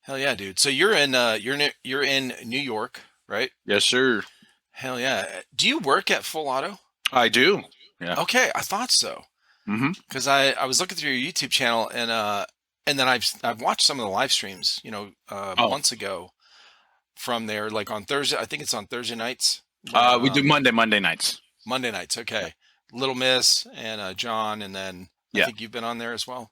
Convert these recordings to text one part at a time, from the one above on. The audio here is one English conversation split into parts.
Hell yeah, dude. So you're in New York, right? Yes, sir. Hell yeah. Do you work at Full Auto? I do. Yeah. Okay, I thought so. Hmm. Because I was looking through your YouTube channel and then I've watched some of the live streams, Oh, months ago from there, like on Thursday. I think it's on Thursday nights where we do Monday nights. Monday nights. Yeah. Okay, Little Miss and John, and then I Yeah. think you've been on there as well.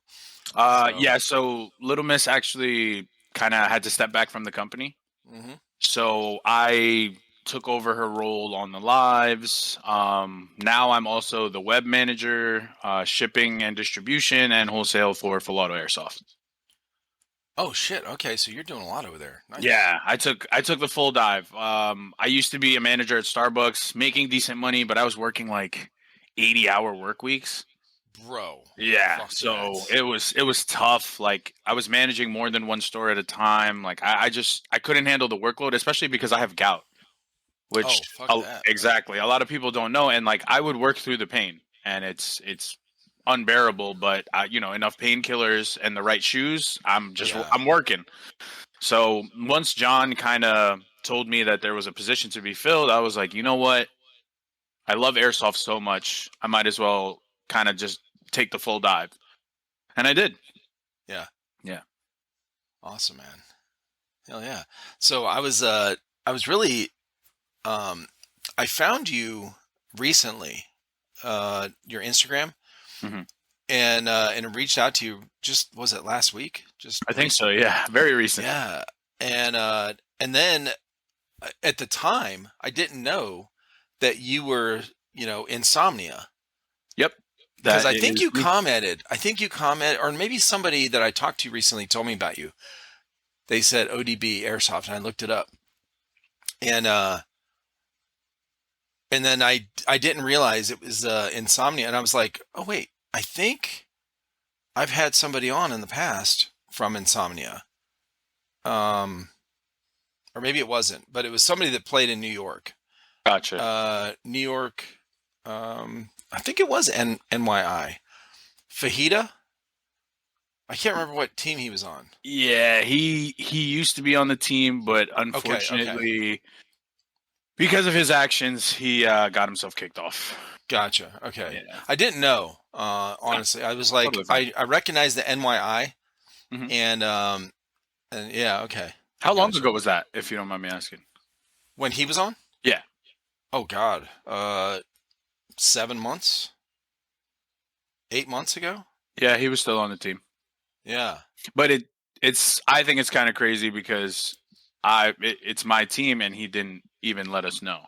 So, Yeah. So Little Miss actually kind of had to step back from the company. hmm So I took over her role on the lives. Now I'm also the web manager, shipping and distribution, and wholesale for Full Auto Airsoft. oh shit. Okay, so you're doing a lot over there. Nice. Yeah, I took the full dive. I used to be a manager at Starbucks, making decent money, but I was working like 80-hour work weeks. Bro, Yeah, fuck so that. it was tough. Like I was managing more than one store at a time. Like I couldn't handle the workload, especially because I have gout, which Oh, fuck that, bro. exactly a lot of people don't know. And like I would work through the pain, and it's unbearable. But enough painkillers and the right shoes, Yeah. I'm working. So once John kind of told me that there was a position to be filled, I was like, you know what? I love airsoft so much. I might as well kind of just take the full dive. And I did. Yeah. Yeah. Awesome, man. Hell yeah. So I was really um I found you recently, your Instagram, Hmm. and reached out to you, just was it last week? Just I think so. recently. Yeah. Very recent. Yeah. And then at the time I didn't know that you were, Insomnia. Yep. Because That I think is you me. commented, or maybe somebody that I talked to recently told me about you. They said ODB Airsoft, and I looked it up. And and then I didn't realize it was Insomnia, and I was like, oh wait, I think I've had somebody on in the past from Insomnia, um, or maybe it wasn't, but it was somebody that played in New York, Gotcha. New York. I think it was NYI Fajita. I can't remember what team he was on. Yeah, he used to be on the team, but Okay, okay, unfortunately, because of his actions, he got himself kicked off. gotcha. Okay, Yeah. I didn't know. Yeah. Honestly, I was like, Totally fine. I recognized the NYI, Hmm. and yeah, okay, How long gotcha. ago was that, if you don't mind me asking? When he was on? Yeah. Oh God, 7 months, 8 months ago. Yeah, he was still on the team. Yeah. But it's I think it's kind of crazy because it's my team and he didn't even let us know.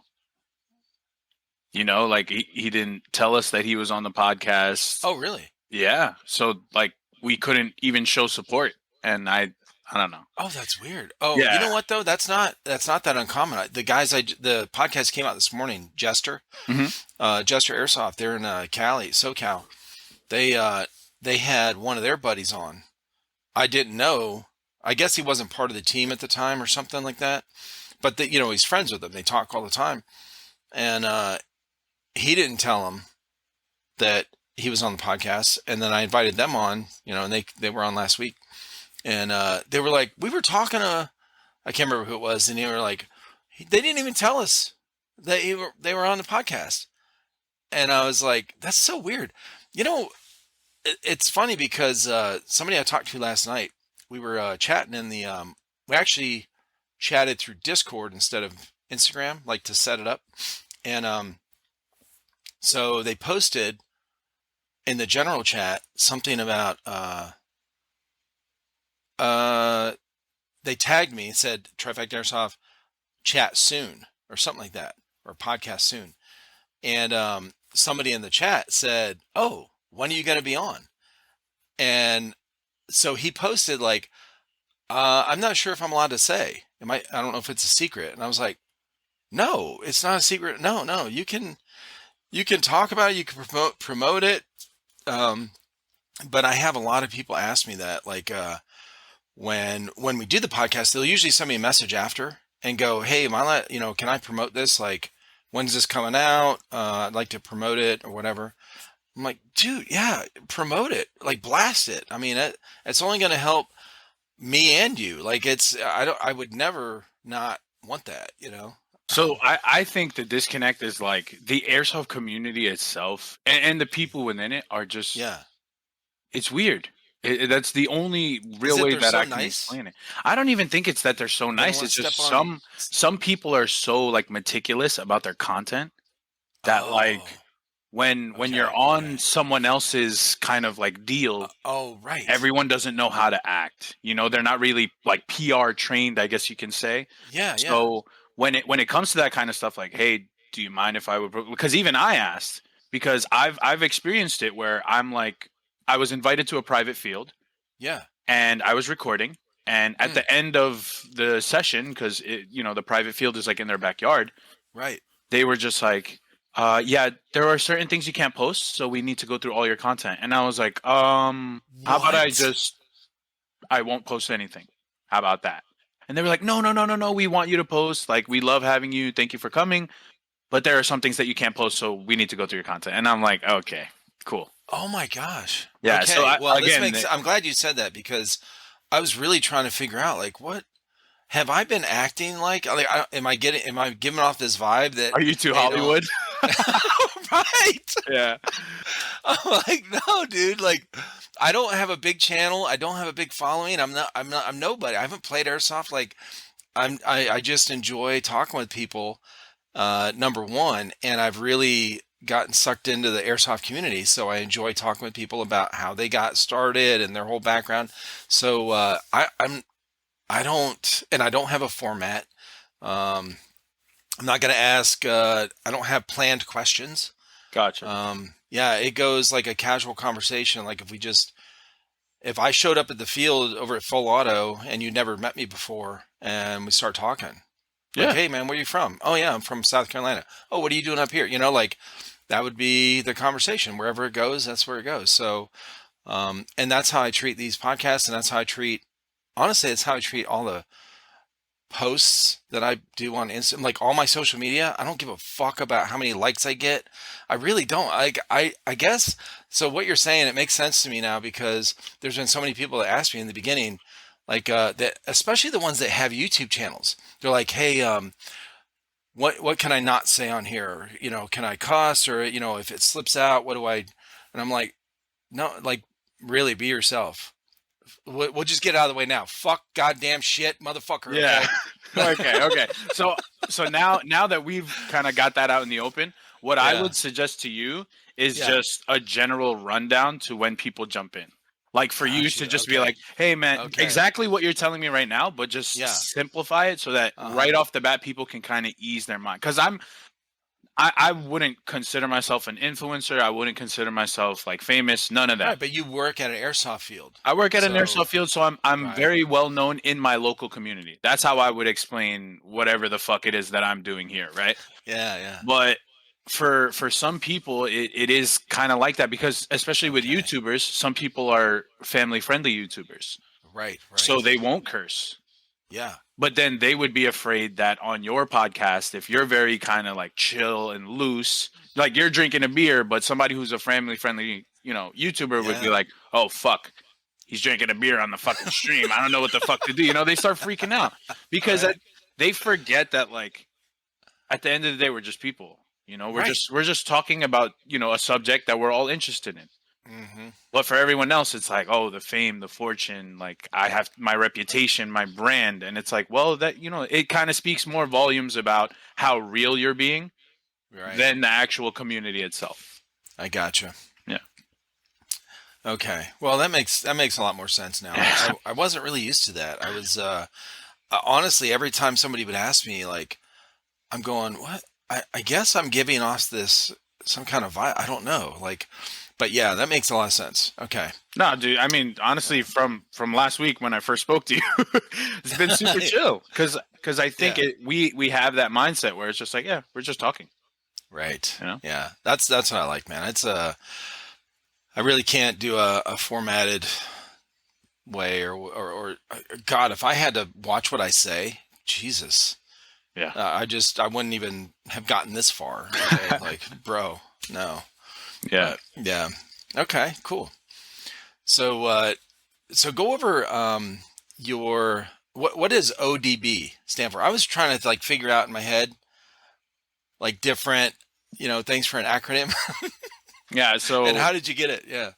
Like he didn't tell us that he was on the podcast. Oh really? Yeah. So like we couldn't even show support and I don't know. Oh, that's weird. Oh, you Yeah. know what though? That's not that uncommon. The podcast came out this morning. Hmm. Jester Airsoft. They're in Cali, SoCal. They uh they had one of their buddies on. I didn't know. I guess he wasn't part of the team at the time or something like that. But he's friends with them. They talk all the time, and he didn't tell him that he was on the podcast. And then I invited them on, and they were on last week, and they were like, we were talking to, I can't remember who it was, and they were like, they didn't even tell us that they were on the podcast, and I was like, that's so weird. You know, it's funny because somebody I talked to last night, we were chatting we actually chatted through Discord instead of Instagram, like to set it up, and so they posted in the general chat something about uh they tagged me and said Trifecta Airsoft chat soon or something like that, or podcast soon. And somebody in the chat said, oh, when are you going to be on? And so he posted like, I'm not sure if I'm allowed to say. I don't know if it's a secret. And I was like, no, it's not a secret. No, no, you can talk about it, you can promote it. Um, but I have a lot of people ask me that, like, when we do the podcast, they'll usually send me a message after and go, "Hey, can I promote this? Like, when's this coming out? I'd like to promote it or whatever." I'm like, dude, yeah, promote it, like blast it. I mean, it's only going to help me and you. Like I would never not want that, you know? So I think the disconnect is like the airsoft community itself and the people within it are just Yeah. it's weird. That's the only Is real it way they're that so I can nice? explain it. I don't even think it's that they're so They don't nice. want It's to step just on. some people are so like meticulous about their content that Oh, like when you're okay, okay. on someone else's kind of like deal, Oh, right. everyone doesn't know how to act. You know, they're not really like PR trained, I guess you can say. Yeah, yeah, So when it comes to that kind of stuff, like, hey, do you mind if I would? Because even I asked because I've experienced it where I'm like, I was invited to a private field yeah. and I was recording, and at Mm, the end of the session, because the private field is like in their backyard, right. they were just like, yeah, there are certain things you can't post, so we need to go through all your content. And I was like, how about What? I won't post anything. How about that? And they were like, no, no, no, no, no. We want you to post. Like, we love having you. Thank you for coming. But there are some things that you can't post, so we need to go through your content. And I'm like, okay, cool. Oh my gosh. Yeah. So Okay. Well, again, I'm glad you said that because I was really trying to figure out like what have I been acting like am I giving off this vibe that are you too they don't Hollywood? right? Yeah. I'm like, no, dude. Like, I don't have a big channel. I don't have a big following. I'm nobody. I haven't played airsoft. Like, I just enjoy talking with people. Number one, and I've really gotten sucked into the airsoft community. So I enjoy talking with people about how they got started and their whole background. So I don't have a format. Um, I'm not going to ask. I don't have planned questions. Gotcha. Yeah, it goes like a casual conversation. Like if I showed up at the field over at Full Auto and you never met me before and we start talking, like, Yeah. hey man, where are you from? Oh yeah, I'm from South Carolina. Oh, what are you doing up here? You know, like that would be the conversation. Wherever it goes, that's where it goes. So, and that's how I treat these podcasts, and that's how I treat. Honestly, it's how I treat all the posts that I do on Instagram, like all my social media. I don't give a fuck about how many likes I get. I really don't. I guess so. What you're saying, it makes sense to me now because there's been so many people that asked me in the beginning, like that, especially the ones that have YouTube channels. They're like, hey, what can I not say on here? You know, can I cuss or if it slips out, what do I? And I'm like, no, like really, be yourself. We'll just get out of the way now. Fuck, goddamn shit, motherfucker. Yeah. Okay. Okay. Okay. So now that we've kind of got that out in the open, what I Yeah. would suggest to you is Yeah. just a general rundown to when people jump in. Like for you Got to you. just be Okay. like, hey man, Okay. exactly what you're telling me right now, but just Yeah. simplify it so that Uh-huh. right off the bat people can kind of ease their mind. Because I wouldn't consider myself an influencer. I wouldn't consider myself like famous. None of that. Right, but you work at an airsoft field. I work at an So, airsoft field, so I'm right. very well known in my local community. That's how I would explain whatever the fuck it is that I'm doing here, right? Yeah, yeah. But for some people, it is kind of like that because especially with Okay. YouTubers, some people are family friendly YouTubers, Right, so right. they won't curse. Yeah. But then they would be afraid that on your podcast, if you're very kind of like chill and loose, like you're drinking a beer, but somebody who's a family friendly, YouTuber would be Yeah. like, oh, fuck, he's drinking a beer on the fucking stream. I don't know what the fuck to do. They start freaking out because Right. they forget that, like, at the end of the day, we're just people. We're Right. just talking about, a subject that we're all interested in. Mm-hmm. But for everyone else, it's like, oh, the fame, the fortune, like I have my reputation, my brand. And it's like, well, that, it kind of speaks more volumes about how real you're being Right. than the actual community itself. I gotcha. Yeah. Okay. Well, that makes a lot more sense now. I wasn't really used to that. I was honestly every time somebody would ask me, like, I'm going, what? I guess I'm giving off this some kind of vibe. I don't know. Like, but yeah, that makes a lot of sense. Okay. No, dude. I mean, honestly, from last week when I first spoke to you, it's been super chill because I think Yeah. we have that mindset where it's just like, yeah, we're just talking. Right. You know? Yeah. That's what I like, man. I really can't do a formatted way or God, if I had to watch what I say, Jesus, Yeah. I wouldn't even have gotten this far. Okay, like, bro, no. Yeah. But yeah, okay, cool. So so go over. your what does ODB stand for? I was trying to like figure out in my head like different, things for an acronym. Yeah, And so how did you get it? Yeah.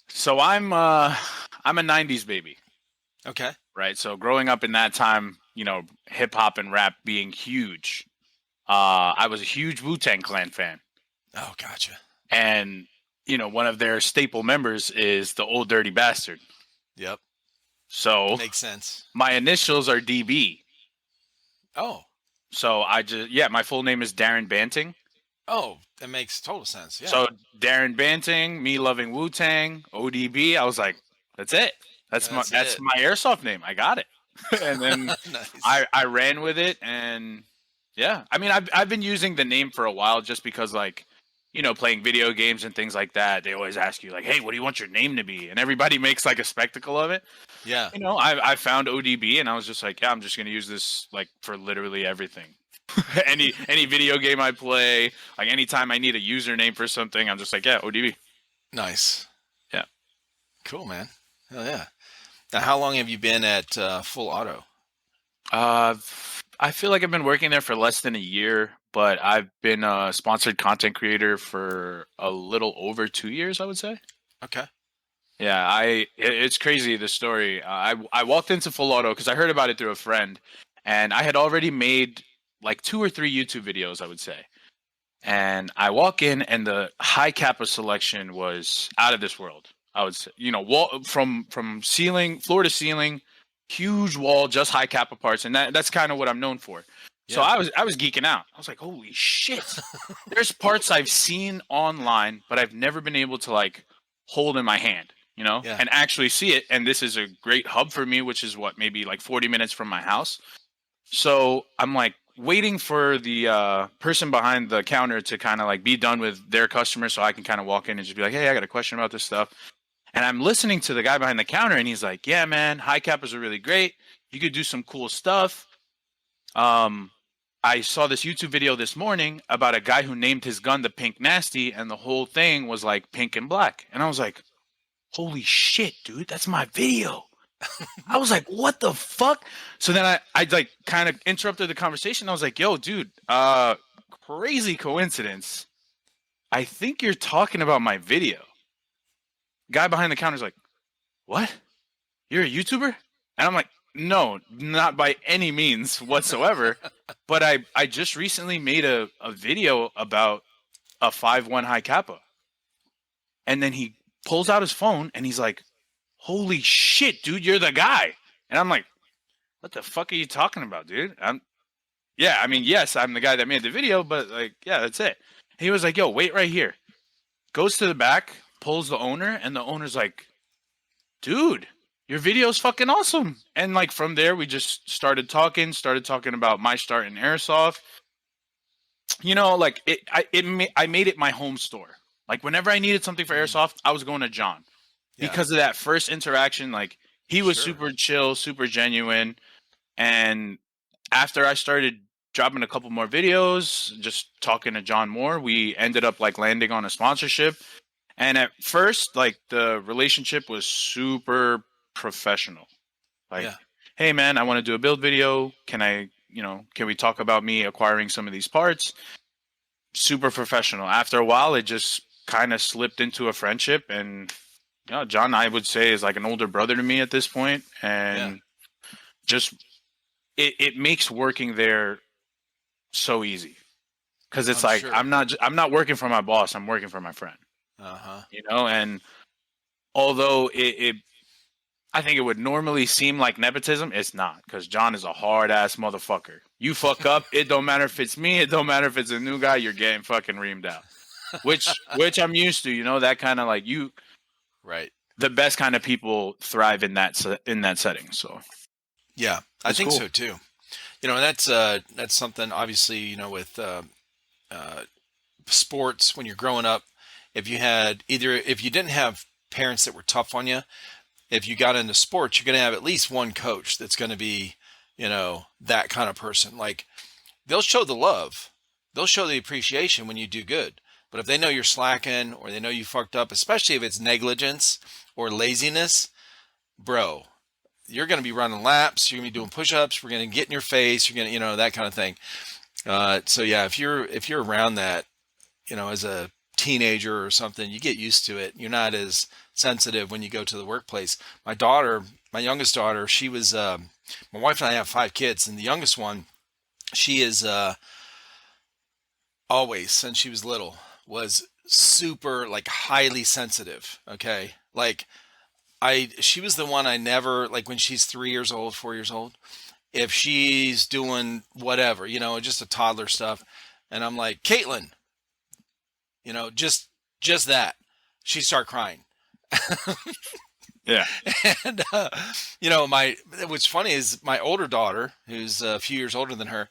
so I'm a 90s baby, Okay. right? So growing up in that time, hip hop and rap being huge. I was a huge Wu-Tang Clan fan. Oh, gotcha. And one of their staple members is the Old Dirty Bastard. Yep. So Makes sense. my initials are DB. Oh. So my full name is Darren Banting. Oh, that makes total sense. Yeah. So Darren Banting, me loving Wu-Tang, ODB. I was like, that's it. That's That's it. my airsoft name. I got it. And then Nice. I ran with it, and yeah. I mean, I've been using the name for a while just because, like, playing video games and things like that. They always ask you, like, hey, what do you want your name to be? And everybody makes like a spectacle of it. Yeah. I found ODB, and I was just like, yeah, I'm just gonna use this like for literally everything. any video game I play, like anytime I need a username for something, I'm just like, yeah, ODB. Nice. Yeah. Cool, man. Hell yeah. Now, how long have you been at Full Auto? Uh, I feel like I've been working there for less than a year, but I've been a sponsored content creator for a little over 2 years, I would say. Okay. Yeah, it's crazy, the story. I walked into Full Auto because I heard about it through a friend, and I had already made like 2 or 3 YouTube videos, I would say. And I walk in, and the high kappa selection was out of this world. I would say, wall from ceiling, floor to ceiling, huge wall, just high kappa parts, and that's kind of what I'm known for. So Yeah. I was geeking out. I was like, holy shit! There's parts I've seen online, but I've never been able to like hold in my hand, Yeah. and actually see it. And this is a great hub for me, which is what, maybe like 40 minutes from my house. So I'm like waiting for the person behind the counter to kind of like be done with their customer, so I can kind of walk in and just be like, hey, I got a question about this stuff. And I'm listening to the guy behind the counter, and he's like, yeah, man, high cappers are really great. You could do some cool stuff. I saw this YouTube video this morning about a guy who named his gun the Pink Nasty, and the whole thing was like pink and black. And I was like, holy shit, dude, that's my video. I was like, what the fuck? So then I like kind of interrupted the conversation. I was like, yo, dude, crazy coincidence. I think you're talking about my video. Guy behind the counter is like, what? You're a YouTuber? And I'm like, no, not by any means whatsoever. But I just recently made a video about a 5.1 high kappa. And then he pulls out his phone and he's like, holy shit, dude, you're the guy. And I'm like, what the fuck are you talking about, dude? Yeah, I mean, yes, I'm the guy that made the video, but like, yeah, that's it. He was like, yo, wait right here. Goes to the back, pulls the owner, and the owner's like, dude, your video's fucking awesome. And like from there, we just started talking about my start in airsoft. Like I made it my home store. Like whenever I needed something for airsoft, I was going to John. Yeah. Because of that first interaction. Like he was Sure. super chill, super genuine. And after I started dropping a couple more videos, just talking to John more, we ended up like landing on a sponsorship. And at first, like the relationship was super professional. Like, Yeah. hey man, I want to do a build video. Can we talk about me acquiring some of these parts? Super professional. After a while, it just kind of slipped into a friendship, and John, I would say, is like an older brother to me at this point, and just it makes working there so easy, because it's I'm like sure. I'm not working for my boss, I'm working for my friend. Uh-huh. And although I think it would normally seem like nepotism, it's not, because John is a hard ass motherfucker. You fuck up, it don't matter if it's me, it don't matter if it's a new guy, you're getting fucking reamed out. Which I'm used to, that kind of like Right. the best kind of people thrive in that setting. So Yeah, I think cool. so too. And that's something obviously, with sports when you're growing up, if you didn't have parents that were tough on you, if you got into sports, you're going to have at least one coach that's going to be, that kind of person. Like they'll show the love, they'll show the appreciation when you do good. But if they know you're slacking or they know you fucked up, especially if it's negligence or laziness, bro, you're going to be running laps. You're going to be doing push-ups. We're going to get in your face. You're going to, that kind of thing. So yeah, if you're around that, as a teenager or something, you get used to it. You're not as sensitive when you go to the workplace. My youngest daughter, she was, my wife and I have 5 kids, and the youngest one, she is always, since she was little, was super like highly sensitive. Okay. Like she was the one I never, like when she's 3 years old, 4 years old, if she's doing whatever, just a toddler stuff. And I'm like, Caitlin, just that, she'd start crying. Yeah. And, what's funny is my older daughter, who's a few years older than her,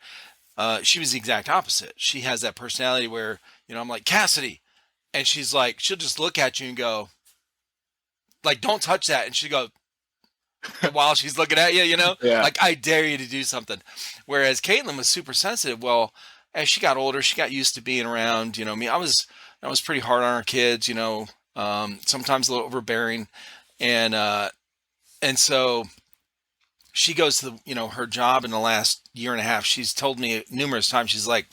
she was the exact opposite. She has that personality where, I'm like, Cassidy. And she's like, she'll just look at you and go, like, don't touch that. And she go, while she's looking at you, Yeah. like, I dare you to do something. Whereas Caitlin was super sensitive. Well, as she got older, she got used to being around, me. I was pretty hard on our kids, sometimes a little overbearing. And so she goes to her job in the last year and a half. She's told me numerous times, she's like,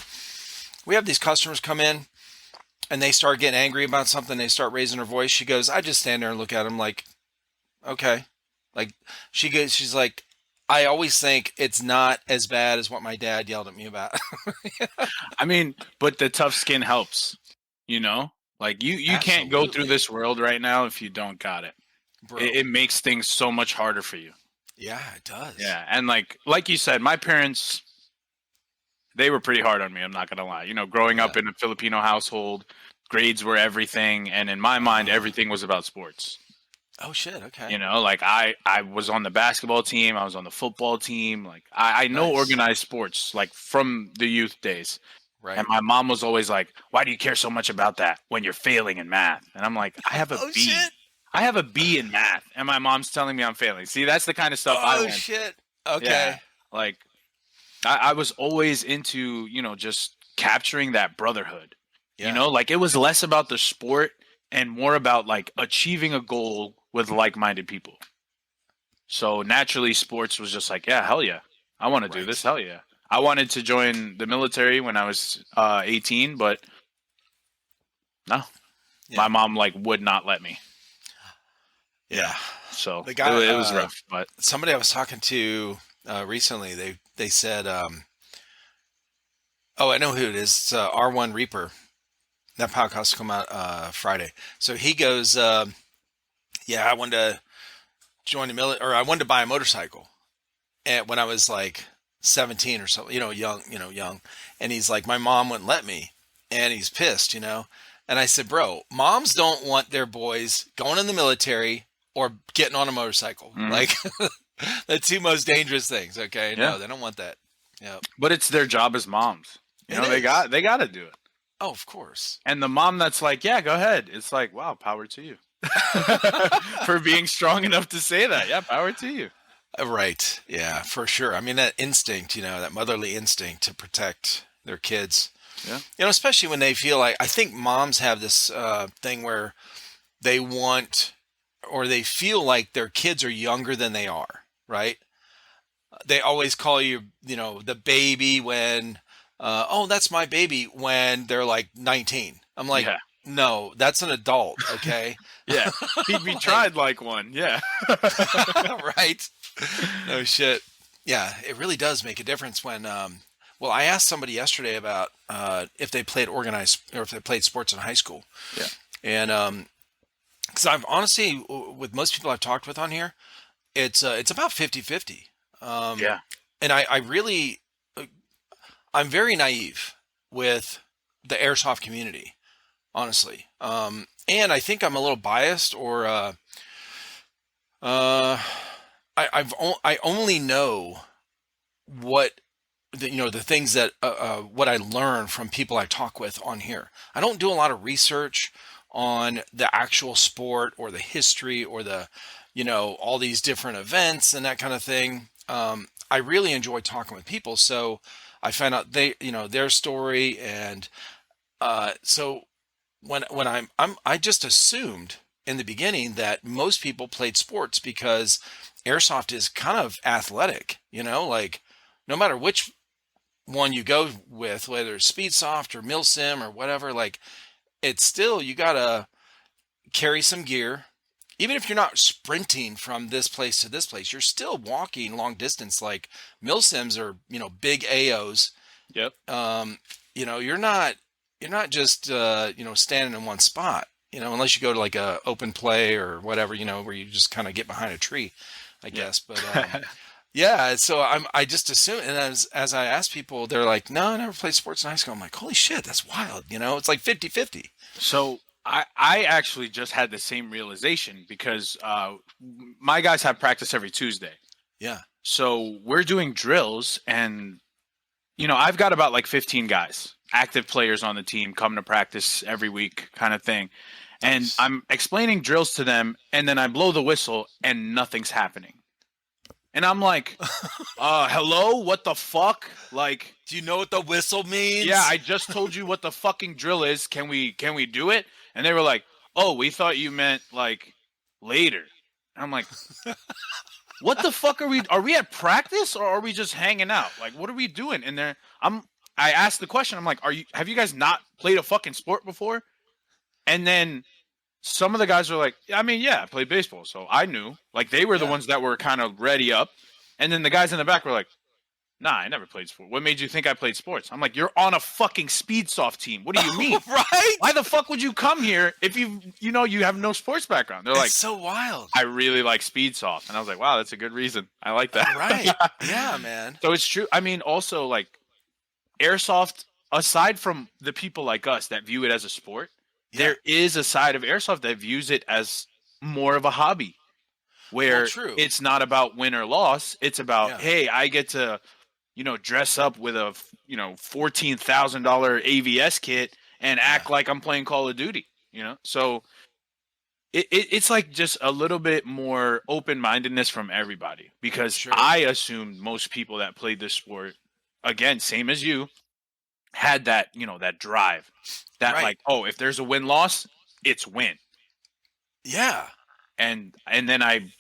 we have these customers come in and they start getting angry about something. They start raising their voice. She goes, I just stand there and look at them like, okay. Like she's like, I always think it's not as bad as what my dad yelled at me about. I mean, but the tough skin helps, like you can't go through this world right now if you don't got it. Bro. It makes things so much harder for you. Yeah, it does. Yeah. And like you said, my parents, they were pretty hard on me. I'm not going to lie. Growing up in a Filipino household, grades were everything. And in my mind, everything was about sports. Oh, shit. Okay. Like I was on the basketball team. I was on the football team. Like I know organized sports, like from the youth days. Right. And my mom was always like, why do you care so much about that when you're failing in math? And I'm like, I have a B. Shit. I have a B in math. And my mom's telling me I'm failing. See, that's the kind of stuff I want. Oh, shit. Okay. Yeah. Like I was always into, just capturing that brotherhood. Yeah. Like it was less about the sport and more about like achieving a goal with like-minded people. So naturally sports was just like, yeah, hell yeah. I want to do this. Hell yeah. I wanted to join the military when I was 18, but no. Yeah. My mom would not let me. Yeah. So the guy, it was rough, but somebody I was talking to recently, they said, oh, I know who it is. It's R1 Reaper. That podcast will come out Friday. So he goes, yeah, I wanted to join the military, or I wanted to buy a motorcycle, and when I was like 17 or so, young. And he's like, my mom wouldn't let me, and he's pissed, And I said, bro, moms don't want their boys going in the military or getting on a motorcycle. Mm-hmm. Like the two most dangerous things. Okay. Yeah. No, they don't want that. Yeah. But it's their job as moms. They got to do it. Oh, of course. And the mom that's like, yeah, go ahead. It's like, wow, power to you for being strong enough to say that. Yeah. Power to you. Right. Yeah, for sure. I mean, that instinct, that motherly instinct to protect their kids. Yeah. Especially when they feel like, I think moms have this thing where they want, or they feel like their kids are younger than they are, right? They always call you, the baby when, oh, that's my baby, when they're like 19. I'm like, no, that's an adult. Okay. Yeah. He'd be tried like one. Yeah. Right. No shit. Yeah. It really does make a difference when, well, I asked somebody yesterday about if they played organized or if they played sports in high school. Yeah. And because I've honestly, with most people I've talked with on here, it's about 50-50. Yeah. And I really, I'm very naive with the airsoft community, honestly. And I think I'm a little biased, or I only know what the things that what I learn from people I talk with on here. I don't do a lot of research on the actual sport or the history or the all these different events and that kind of thing. I really enjoy talking with people, so I find out their story, and so when I just assumed in the beginning that most people played sports because airsoft is kind of athletic, like no matter which one you go with, whether it's speedsoft or milsim or whatever, like it's still, you gotta carry some gear. Even if you're not sprinting from this place to this place, you're still walking long distance. Like milsims are, big AOs. Yep. Um, you're not just standing in one spot. Unless you go to like a open play or whatever, where you just kind of get behind a tree, I Yeah. guess. But yeah, so I just assume, and as I ask people, they're like, "No, I never played sports in high school." I'm like, "Holy shit, that's wild!" It's like 50-50. So I actually just had the same realization because my guys have practice every Tuesday. Yeah. So we're doing drills, and I've got about like 15 guys, active players on the team, come to practice every week, kind of thing. And Nice. I'm explaining drills to them, and then I blow the whistle, and nothing's happening. And I'm like, hello, what the fuck? Like, Do you know what the whistle means? yeah, I just told you what the fucking drill is. Can we do it? And they were like, oh, we thought you meant like later. And I'm like, what the fuck are we at practice or are we just hanging out? Like, what are we doing? And I asked the question, I'm like, have you guys not played a fucking sport before? And then some of the guys were like, I mean, yeah, I played baseball. So I knew, like, they were the Yeah. ones that were kind of ready up. And then the guys in the back were like, nah, I never played sport. What made you think I played sports? I'm like, you're on a fucking speedsoft team. What do you mean? Right? Why the fuck would you come here if you have no sports background? They're like, It's so wild. I really like speedsoft. And I was like, wow, that's a good reason. I like that. Right. Yeah, man. So it's true. I mean, also, like, airsoft, aside from the people like us that view it as a sport, Yeah. there is a side of airsoft that views it as more of a hobby where Well, true. it's not about win or loss. It's about, Yeah. hey, I get to, dress up with a, $14,000 AVS kit and act like I'm playing Call of Duty, So it's like just a little bit more open-mindedness from everybody because Sure. I assumed most people that played this sport, again, same as you, had that, that drive that Right. like, oh, if there's a win-loss, it's win. Yeah. And then I,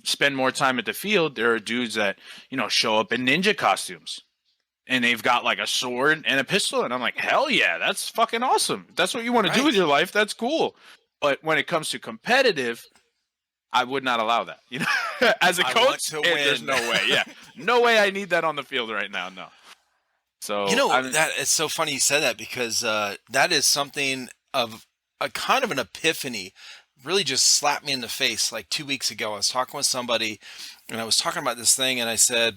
spend more time at the field. There are dudes that, show up in ninja costumes and they've got like a sword and a pistol. And I'm like, hell yeah, that's fucking awesome. If that's what you want to do with Right. your life, that's cool. But when it comes to competitive, I would not allow that. As a I coach, want to there's win. no way. Yeah. No way I need that on the field right now. No. So That it's so funny you said that because that is something of a kind of an epiphany. Really just slapped me in the face like 2 weeks ago. I was talking with somebody and I was talking about this thing and I said,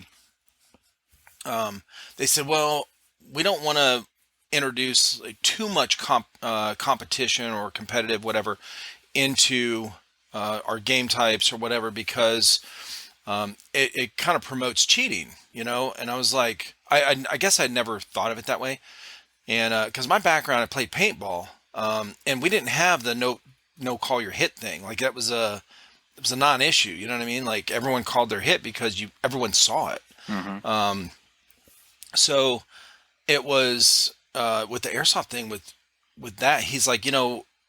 they said, well, we don't want to introduce like too much competition or competitive whatever into our game types or whatever because it kind of promotes cheating, And I was like, I guess I'd never thought of it that way, and because my background, I played paintball, and we didn't have the no call your hit thing. Like it was a non-issue. You know what I mean? Like everyone called their hit because everyone saw it. Mhm. So it was with the airsoft thing with that. He's like,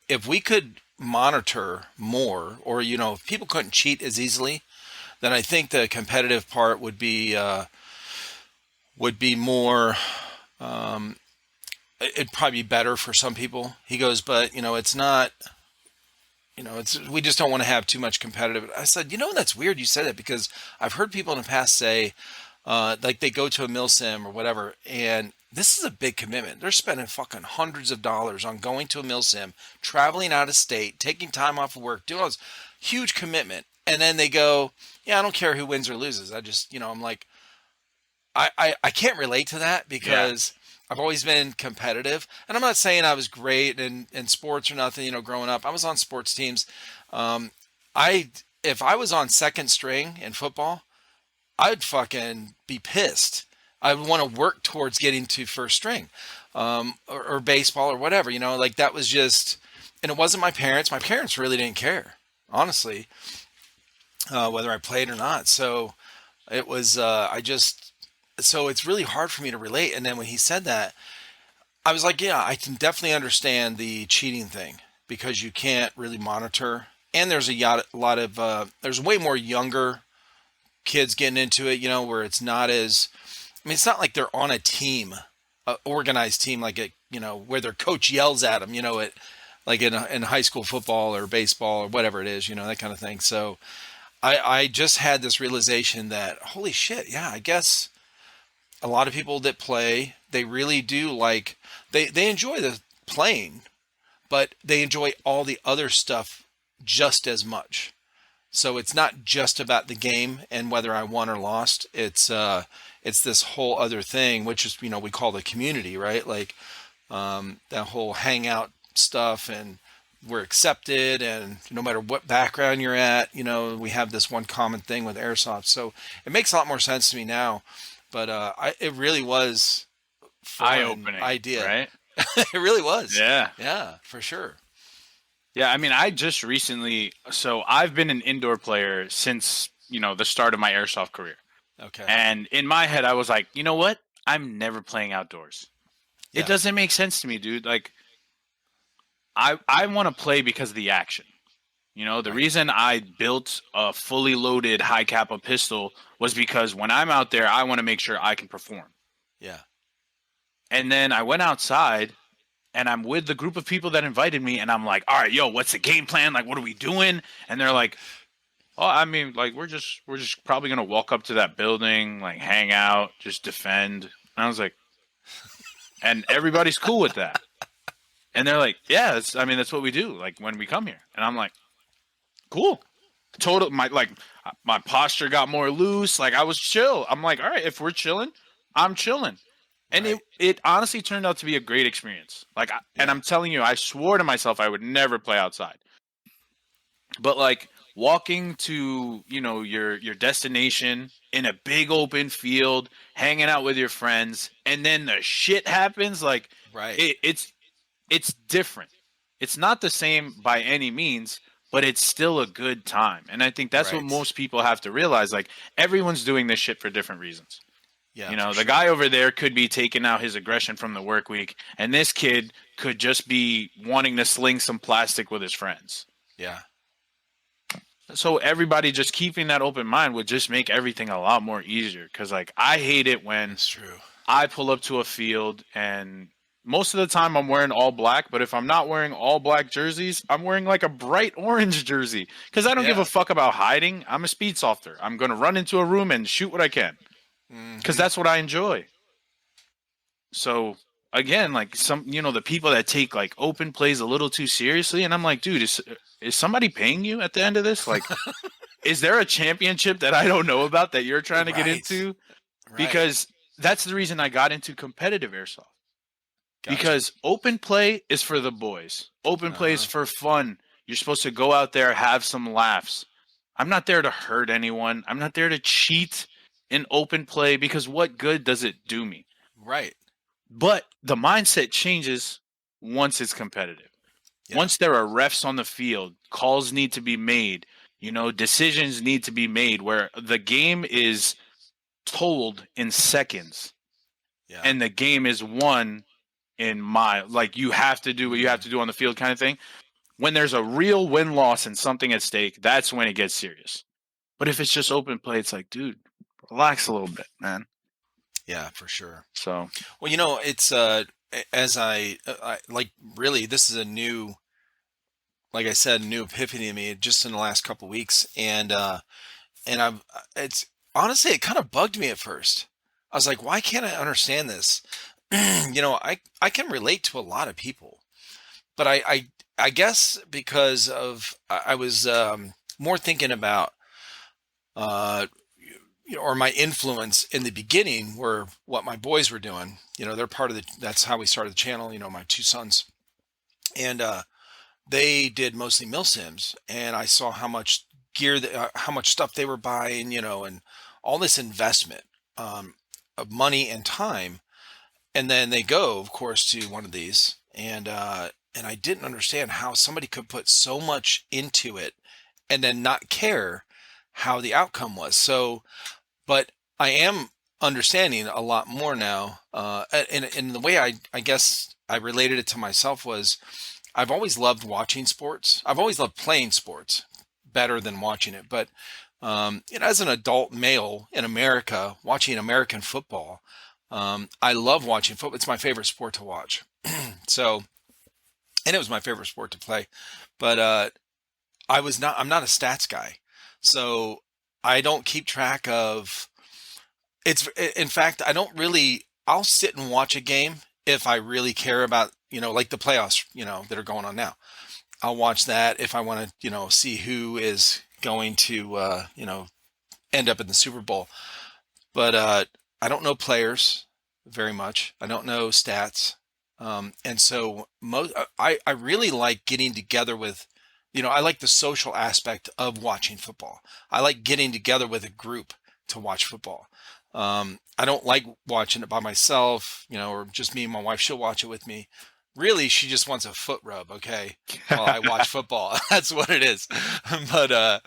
if we could monitor more, or if people couldn't cheat as easily, then I think the competitive part would be more. It'd probably be better for some people. He goes, but it's not. We just don't want to have too much competitive. I said, that's weird you said that because I've heard people in the past say, like they go to a milsim or whatever, and this is a big commitment. They're spending fucking hundreds of dollars on going to a milsim, traveling out of state, taking time off of work, doing all this huge commitment, and then they go, yeah, I don't care who wins or loses. I just, I'm like, I can't relate to that because I've always been competitive, and I'm not saying I was great in sports or nothing. Growing up, I was on sports teams. If I was on second string in football, I'd fucking be pissed. I would want to work towards getting to first string, or baseball or whatever. Like that was just, and it wasn't my parents. My parents really didn't care, honestly, whether I played or not. So it was, so it's really hard for me to relate. And then when he said that, I was like, yeah, I can definitely understand the cheating thing because you can't really monitor and there's lot of there's way more younger kids getting into it, where it's not as, I mean, it's not like they're on a team, a organized team, like where their coach yells at them, like in high school football or baseball or whatever it is, that kind of thing. So I just had this realization that, holy shit, yeah, I guess a lot of people that play, they really do like, they enjoy the playing, but they enjoy all the other stuff just as much. So it's not just about the game and whether I won or lost. It's this whole other thing, which is, we call the community, right? Like that whole hangout stuff, and we're accepted, and no matter what background you're at, we have this one common thing with airsoft. So it makes a lot more sense to me now. But it really was Eye-opening idea. right? It really was. Yeah. Yeah, for sure. Yeah, I mean, I just recently, so I've been an indoor player since, the start of my airsoft career. Okay. And in my head, I was like, you know what? I'm never playing outdoors. Yeah. It doesn't make sense to me, dude. Like, I want to play because of the action. The reason I built a fully loaded high kappa pistol was because when I'm out there, I want to make sure I can perform. Yeah. And then I went outside and I'm with the group of people that invited me, and I'm like, all right, yo, what's the game plan? Like, what are we doing? And they're like, oh, I mean, like, we're just probably gonna walk up to that building, like, hang out, just defend. And I was like, and everybody's cool with that. And they're like, yeah, that's what we do, like, when we come here. And I'm like, cool. My posture got more loose. Like, I was chill. I'm like, all right, if we're chilling, I'm chilling. And Right. it honestly turned out to be a great experience. Like, and I'm telling you, I swore to myself I would never play outside. But like walking to, your destination in a big open field, hanging out with your friends, and then the shit happens, like Right. it's different. It's not the same by any means, but it's still a good time. And I think that's what Right. most people have to realize. Like, everyone's doing this shit for different reasons. Yeah. The guy over there could be taking out his aggression from the work week, and this kid could just be wanting to sling some plastic with his friends. Yeah. So everybody just keeping that open mind would just make everything a lot more easier. Because, like, I hate it when That's true. I pull up to a field, and most of the time I'm wearing all black, but if I'm not wearing all black jerseys, I'm wearing like a bright orange jersey. Because I don't give a fuck about hiding. I'm a speed softer. I'm going to run into a room and shoot what I can. Because that's what I enjoy. So again, like, the people that take like open plays a little too seriously, and I'm like, dude, is somebody paying you at the end of this? Like, is there a championship that I don't know about that you're trying to get into? Right. Because that's the reason I got into competitive airsoft. Gotcha. Because open play is for the boys. Open play is for fun. You're supposed to go out there, have some laughs. I'm not there to hurt anyone. I'm not there to cheat in open play, because what good does it do me? Right. But the mindset changes once it's competitive. Yeah. Once there are refs on the field, calls need to be made, decisions need to be made, where the game is told in seconds. Yeah. And the game is won in like, you have to do what you have to do on the field, kind of thing. When there's a real win-loss and something at stake, that's when it gets serious. But if it's just open play, it's like, dude, relax a little bit, man. Yeah, for sure. So, well, it's as I like, really, this is a new, like I said, new epiphany to me just in the last couple of weeks, and it's honestly, it kind of bugged me at first. I was like, why can't I understand this? I can relate to a lot of people, but I guess because of I was more thinking about or my influence in the beginning were what my boys were doing. They're part of that's how we started the channel, my two sons. And they did mostly milsims, and I saw how much gear, how much stuff they were buying, and all this investment of money and time. And then they go, of course, to one of these, and I didn't understand how somebody could put so much into it and then not care how the outcome was. So, but I am understanding a lot more now. And the way I guess I related it to myself was, I've always loved watching sports. I've always loved playing sports better than watching it. But as an adult male in America, watching American football, I love watching football. It's my favorite sport to watch. So, and it was my favorite sport to play. But I'm not a stats guy. So I don't keep track of in fact, I don't really, I'll sit and watch a game if I really care about, like the playoffs, that are going on now. I'll watch that if I want to, see who is going to, end up in the Super Bowl. But I don't know players very much. I don't know stats. And so I really like getting together with, I like the social aspect of watching football. I like getting together with a group to watch football. I don't like watching it by myself, or just me and my wife. She'll watch it with me. Really, she just wants a foot rub, okay, while I watch football. That's what it is. But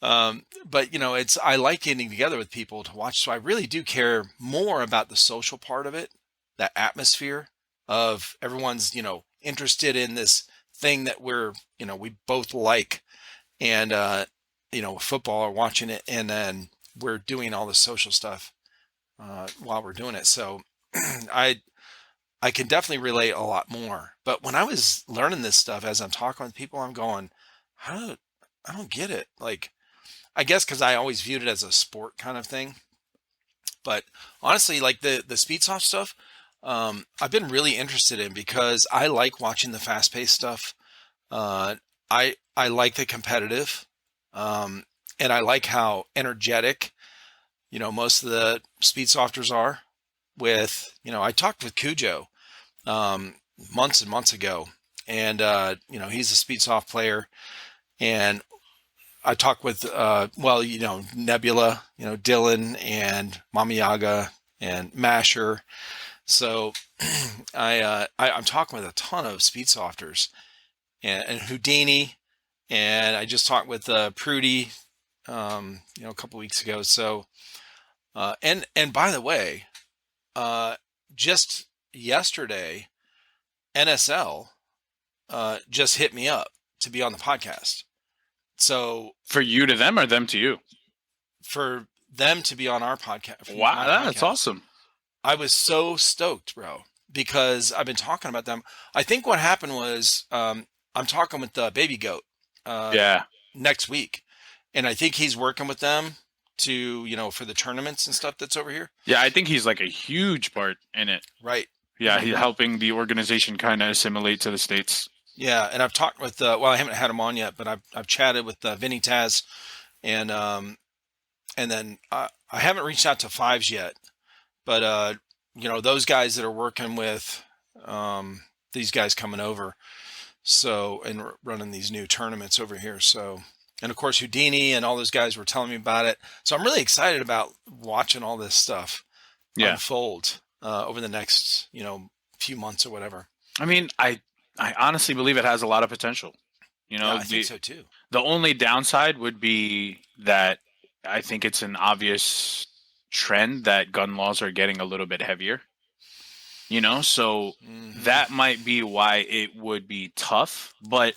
it's I like getting together with people to watch. So I really do care more about the social part of it, that atmosphere of everyone's, interested in this thing that we both like, and football or watching it, and then we're doing all the social stuff while we're doing it. So I can definitely relate a lot more. But when I was learning this stuff, as I'm talking with people, I'm going, I don't get it. Like, I guess because I always viewed it as a sport kind of thing. But honestly, like the speedsoft stuff, I've been really interested in because I like watching the fast-paced stuff. I like the competitive, and I like how energetic, most of the speedsofters are. I talked with Cujo months and months ago, and he's a speedsoft player, and I talked with Nebula, Dylan and Mama Yaga and Masher. So I'm talking with a ton of speedsofters and Houdini, and I just talked with Prudy, a couple weeks ago. So and by the way, just yesterday, NSL just hit me up to be on the podcast. So For you to them or them to you? For them to be on our podcast. Wow, that's awesome. I was so stoked, bro, because I've been talking about them. I think what happened was I'm talking with the Baby Goat next week, and I think he's working with them to, for the tournaments and stuff that's over here. Yeah, I think he's like a huge part in it. Right. Yeah, he's helping the organization kind of assimilate to the States. Yeah, and I've talked with I haven't had him on yet, but I've chatted with Vinny Taz, and then I haven't reached out to Fives yet, but those guys that are working with these guys coming over, so and running these new tournaments over here, so. And of course, Houdini and all those guys were telling me about it. So I'm really excited about watching all this stuff unfold over the next, few months or whatever. I mean, I honestly believe it has a lot of potential. I think so too. The only downside would be that I think it's an obvious trend that gun laws are getting a little bit heavier. So that might be why it would be tough. But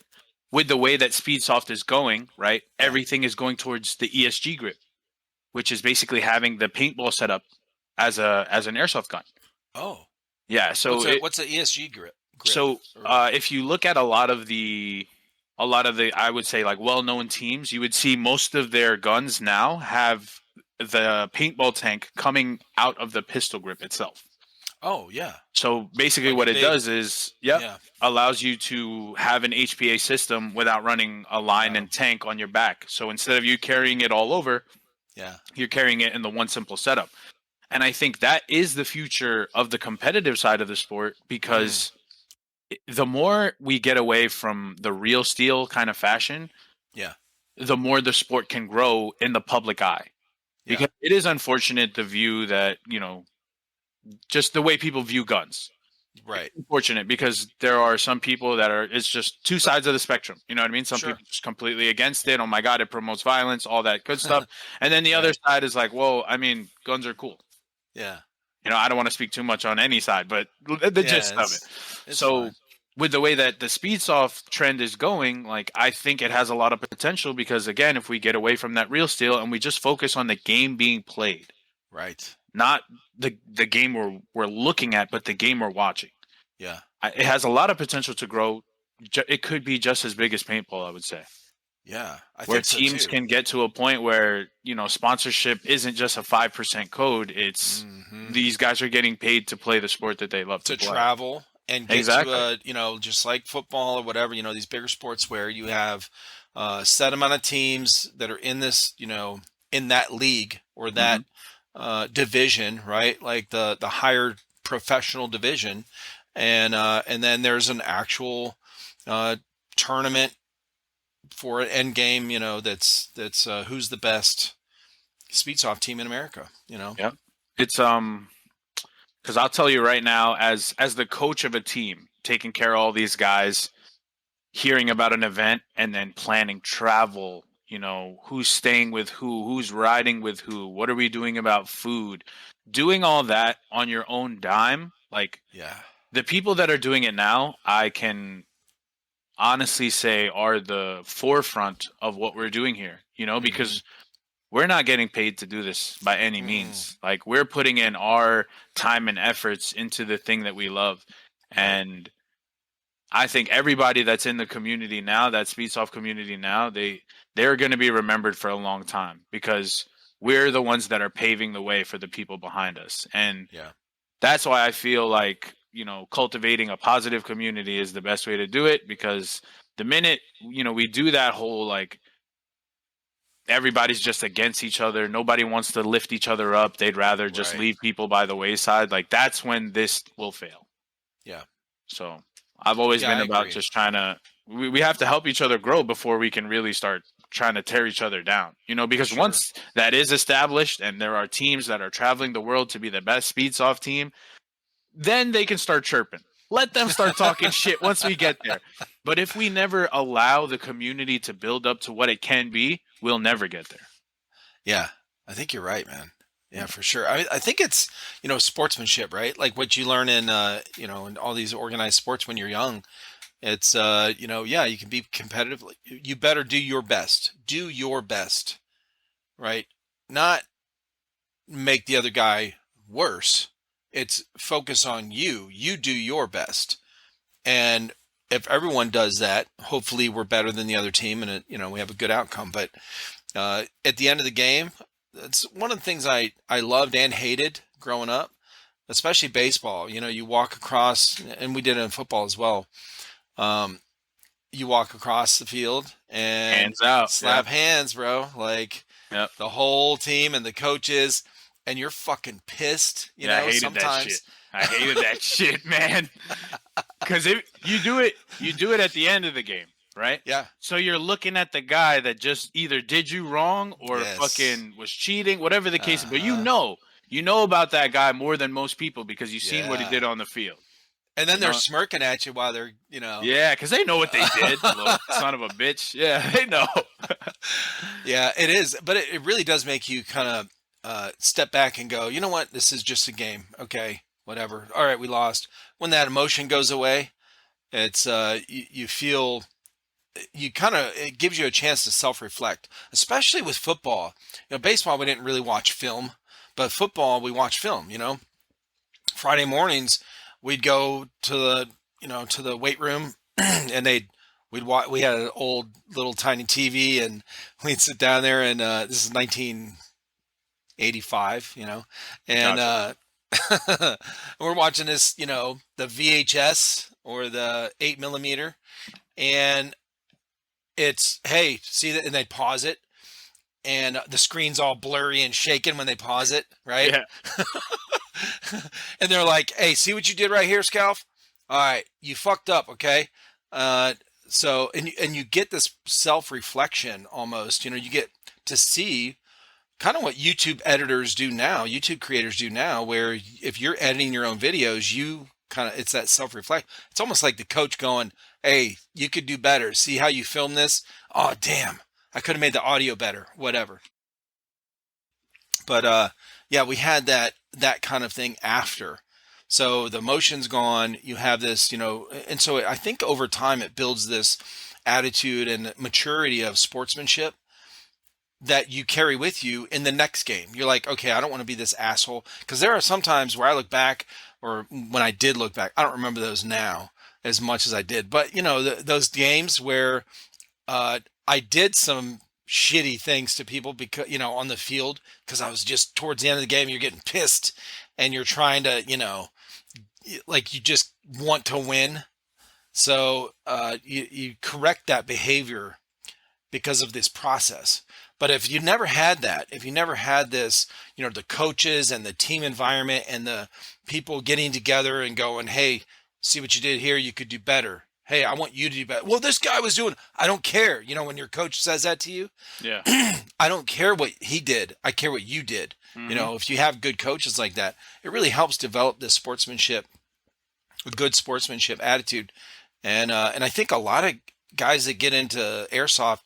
with the way that Speedsoft is going, right, everything is going towards the ESG grip, which is basically having the paintball set up as an airsoft gun. Oh. Yeah. So what's the ESG grip? So if you look at a lot of the I would say like well-known teams, you would see most of their guns now have the paintball tank coming out of the pistol grip itself. Oh yeah. So basically, what it does is, allows you to have an HPA system without running a line and tank on your back. So instead of you carrying it all over, you're carrying it in the one simple setup. And I think that is the future of the competitive side of the sport, because the more we get away from the real steel kind of fashion, the more the sport can grow in the public eye. Because it is unfortunate to view that, just the way people view guns. Right. It's unfortunate because there are some people that it's just two sides of the spectrum. You know what I mean? Some people are just completely against it. Oh my God, it promotes violence, all that good stuff. And then the other side is like, well, I mean, guns are cool. Yeah. I don't want to speak too much on any side, but the gist of it. So with the way that the Speedsoft trend is going, like I think it has a lot of potential because again, if we get away from that real steel and we just focus on the game being played, Right. not the game we're looking at, but the game we're watching, Yeah. it has a lot of potential to grow. It could be just as big as paintball, I would say, Yeah. I where think so teams too. can get to a point where sponsorship isn't just a 5% code. It's Hmm. these guys are getting paid to play the sport that they love to To play. travel and get to Exactly. a, just like football or whatever, these bigger sports where you have a set amount of teams that are in this, in that league or that Hmm. division, right? Like the higher professional division, and then there's an actual uh, tournament for an end game, that's who's the best Speedsoft team in America, Yeah. It's because I'll tell you right now, as the coach of a team, taking care of all these guys, hearing about an event, and then planning travel. Who's staying with who's riding with who, what are we doing about food, doing all that on your own dime. Like Yeah. the people that are doing it now, I can honestly say are the forefront of what we're doing here. Hmm. Because we're not getting paid to do this by any Mm-mm. means. Like we're putting in our time and efforts into the thing that we love. Right. And I think everybody that's in the community now, that Speedsoft community now, they're going to be remembered for a long time because we're the ones that are paving the way for the people behind us. And Yeah. that's why I feel like, cultivating a positive community is the best way to do it because the minute, we do that whole like everybody's just against each other. Nobody wants to lift each other up. They'd rather just Right. leave people by the wayside. Like that's when this will fail. Yeah. So I've always Yeah, been I about agree. just trying to, we have to help each other grow before we can really start trying to tear each other down, For because sure. once that is established and there are teams that are traveling the world to be the best Speedsoft team, then they can start chirping. Let them start talking shit once we get there. But if we never allow the community to build up to what it can be, we'll never get there. Yeah, I think you're right, man. Yeah, Yeah. for sure. I think it's, sportsmanship, right? Like what you learn in, in all these organized sports when you're young. It's, yeah, you can be competitive. You better do your best. Do your best, right? Not make the other guy worse. It's focus on you. You do your best. And if everyone does that, hopefully we're better than the other team and, we have a good outcome. But at the end of the game, it's one of the things I loved and hated growing up, especially baseball. You walk across, and we did it in football as well. Um, you walk across the field and Hands out. Yeah. slap hands, bro. Like Yep. the whole team and the coaches, and you're fucking pissed, Yeah, I hated that shit. sometimes. I hated that shit, man. Because you do it at the end of the game, right? Yeah. So you're looking at the guy that just either did you wrong or Yes. fucking was cheating, whatever the case is. But Uh-huh. you know about that guy more than most people because you've seen what he Yeah. did on the field. And then You they're know? smirking at you while they're. Yeah, because they know what they did, little son of a bitch. Yeah, they know. Yeah, it is. But it really does make you kind of step back and go, you know what? This is just a game. Okay, whatever. All right, we lost. When that emotion goes away, it's you feel you kind of it gives you a chance to self-reflect, especially with football. Baseball we didn't really watch film, but football we watch film. Friday mornings we'd go to the weight room and we had an old little tiny TV and we'd sit down there and this is 1985, and Gotcha. we're watching this, the VHS or the 8 millimeter, and it's, hey, see that, and they pause it, and the screen's all blurry and shaking when they pause it, right? Yeah, And they're like, hey, see what you did right here, Scalf? All right, you fucked up, okay? Uh, so and you get this self-reflection almost, you get to see kind of what YouTube editors do now, YouTube creators do now, where if you're editing your own videos, you kind of, it's that self-reflect. It's almost like the coach going, hey, you could do better. See how you film this? Oh, damn. I could have made the audio better, whatever. But yeah, we had that kind of thing after. So the motion's gone. You have this, and so I think over time it builds this attitude and maturity of sportsmanship that you carry with you in the next game. You're like, okay, I don't want to be this asshole. Because there are some times where I look back, or when I did look back, I don't remember those now as much as I did. But, those games where I did some shitty things to people because, on the field, because I was just towards the end of the game, you're getting pissed and you're trying to, like you just want to win. So you correct that behavior because of this process. But if you never had that, if you never had this, the coaches and the team environment and the people getting together and going, hey, see what you did here, you could do better. Hey, I want you to do better. Well, this guy was doing, I don't care. When your coach says that to you, Yeah. I don't care what he did. I care what you did. Mm-hmm. If you have good coaches like that, it really helps develop this a good sportsmanship attitude. And I think a lot of guys that get into airsoft,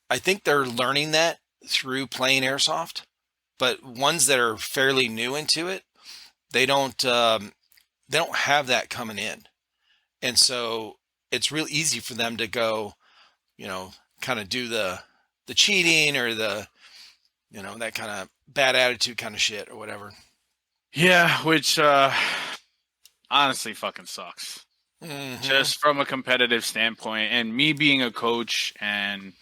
I think they're learning that through playing airsoft. But ones that are fairly new into it, they don't have that coming in, and so it's real easy for them to go, kind of do the cheating or the that kind of bad attitude kind of shit or whatever. Yeah, which honestly fucking sucks. Mm-hmm. Just from a competitive standpoint, and me being a coach, and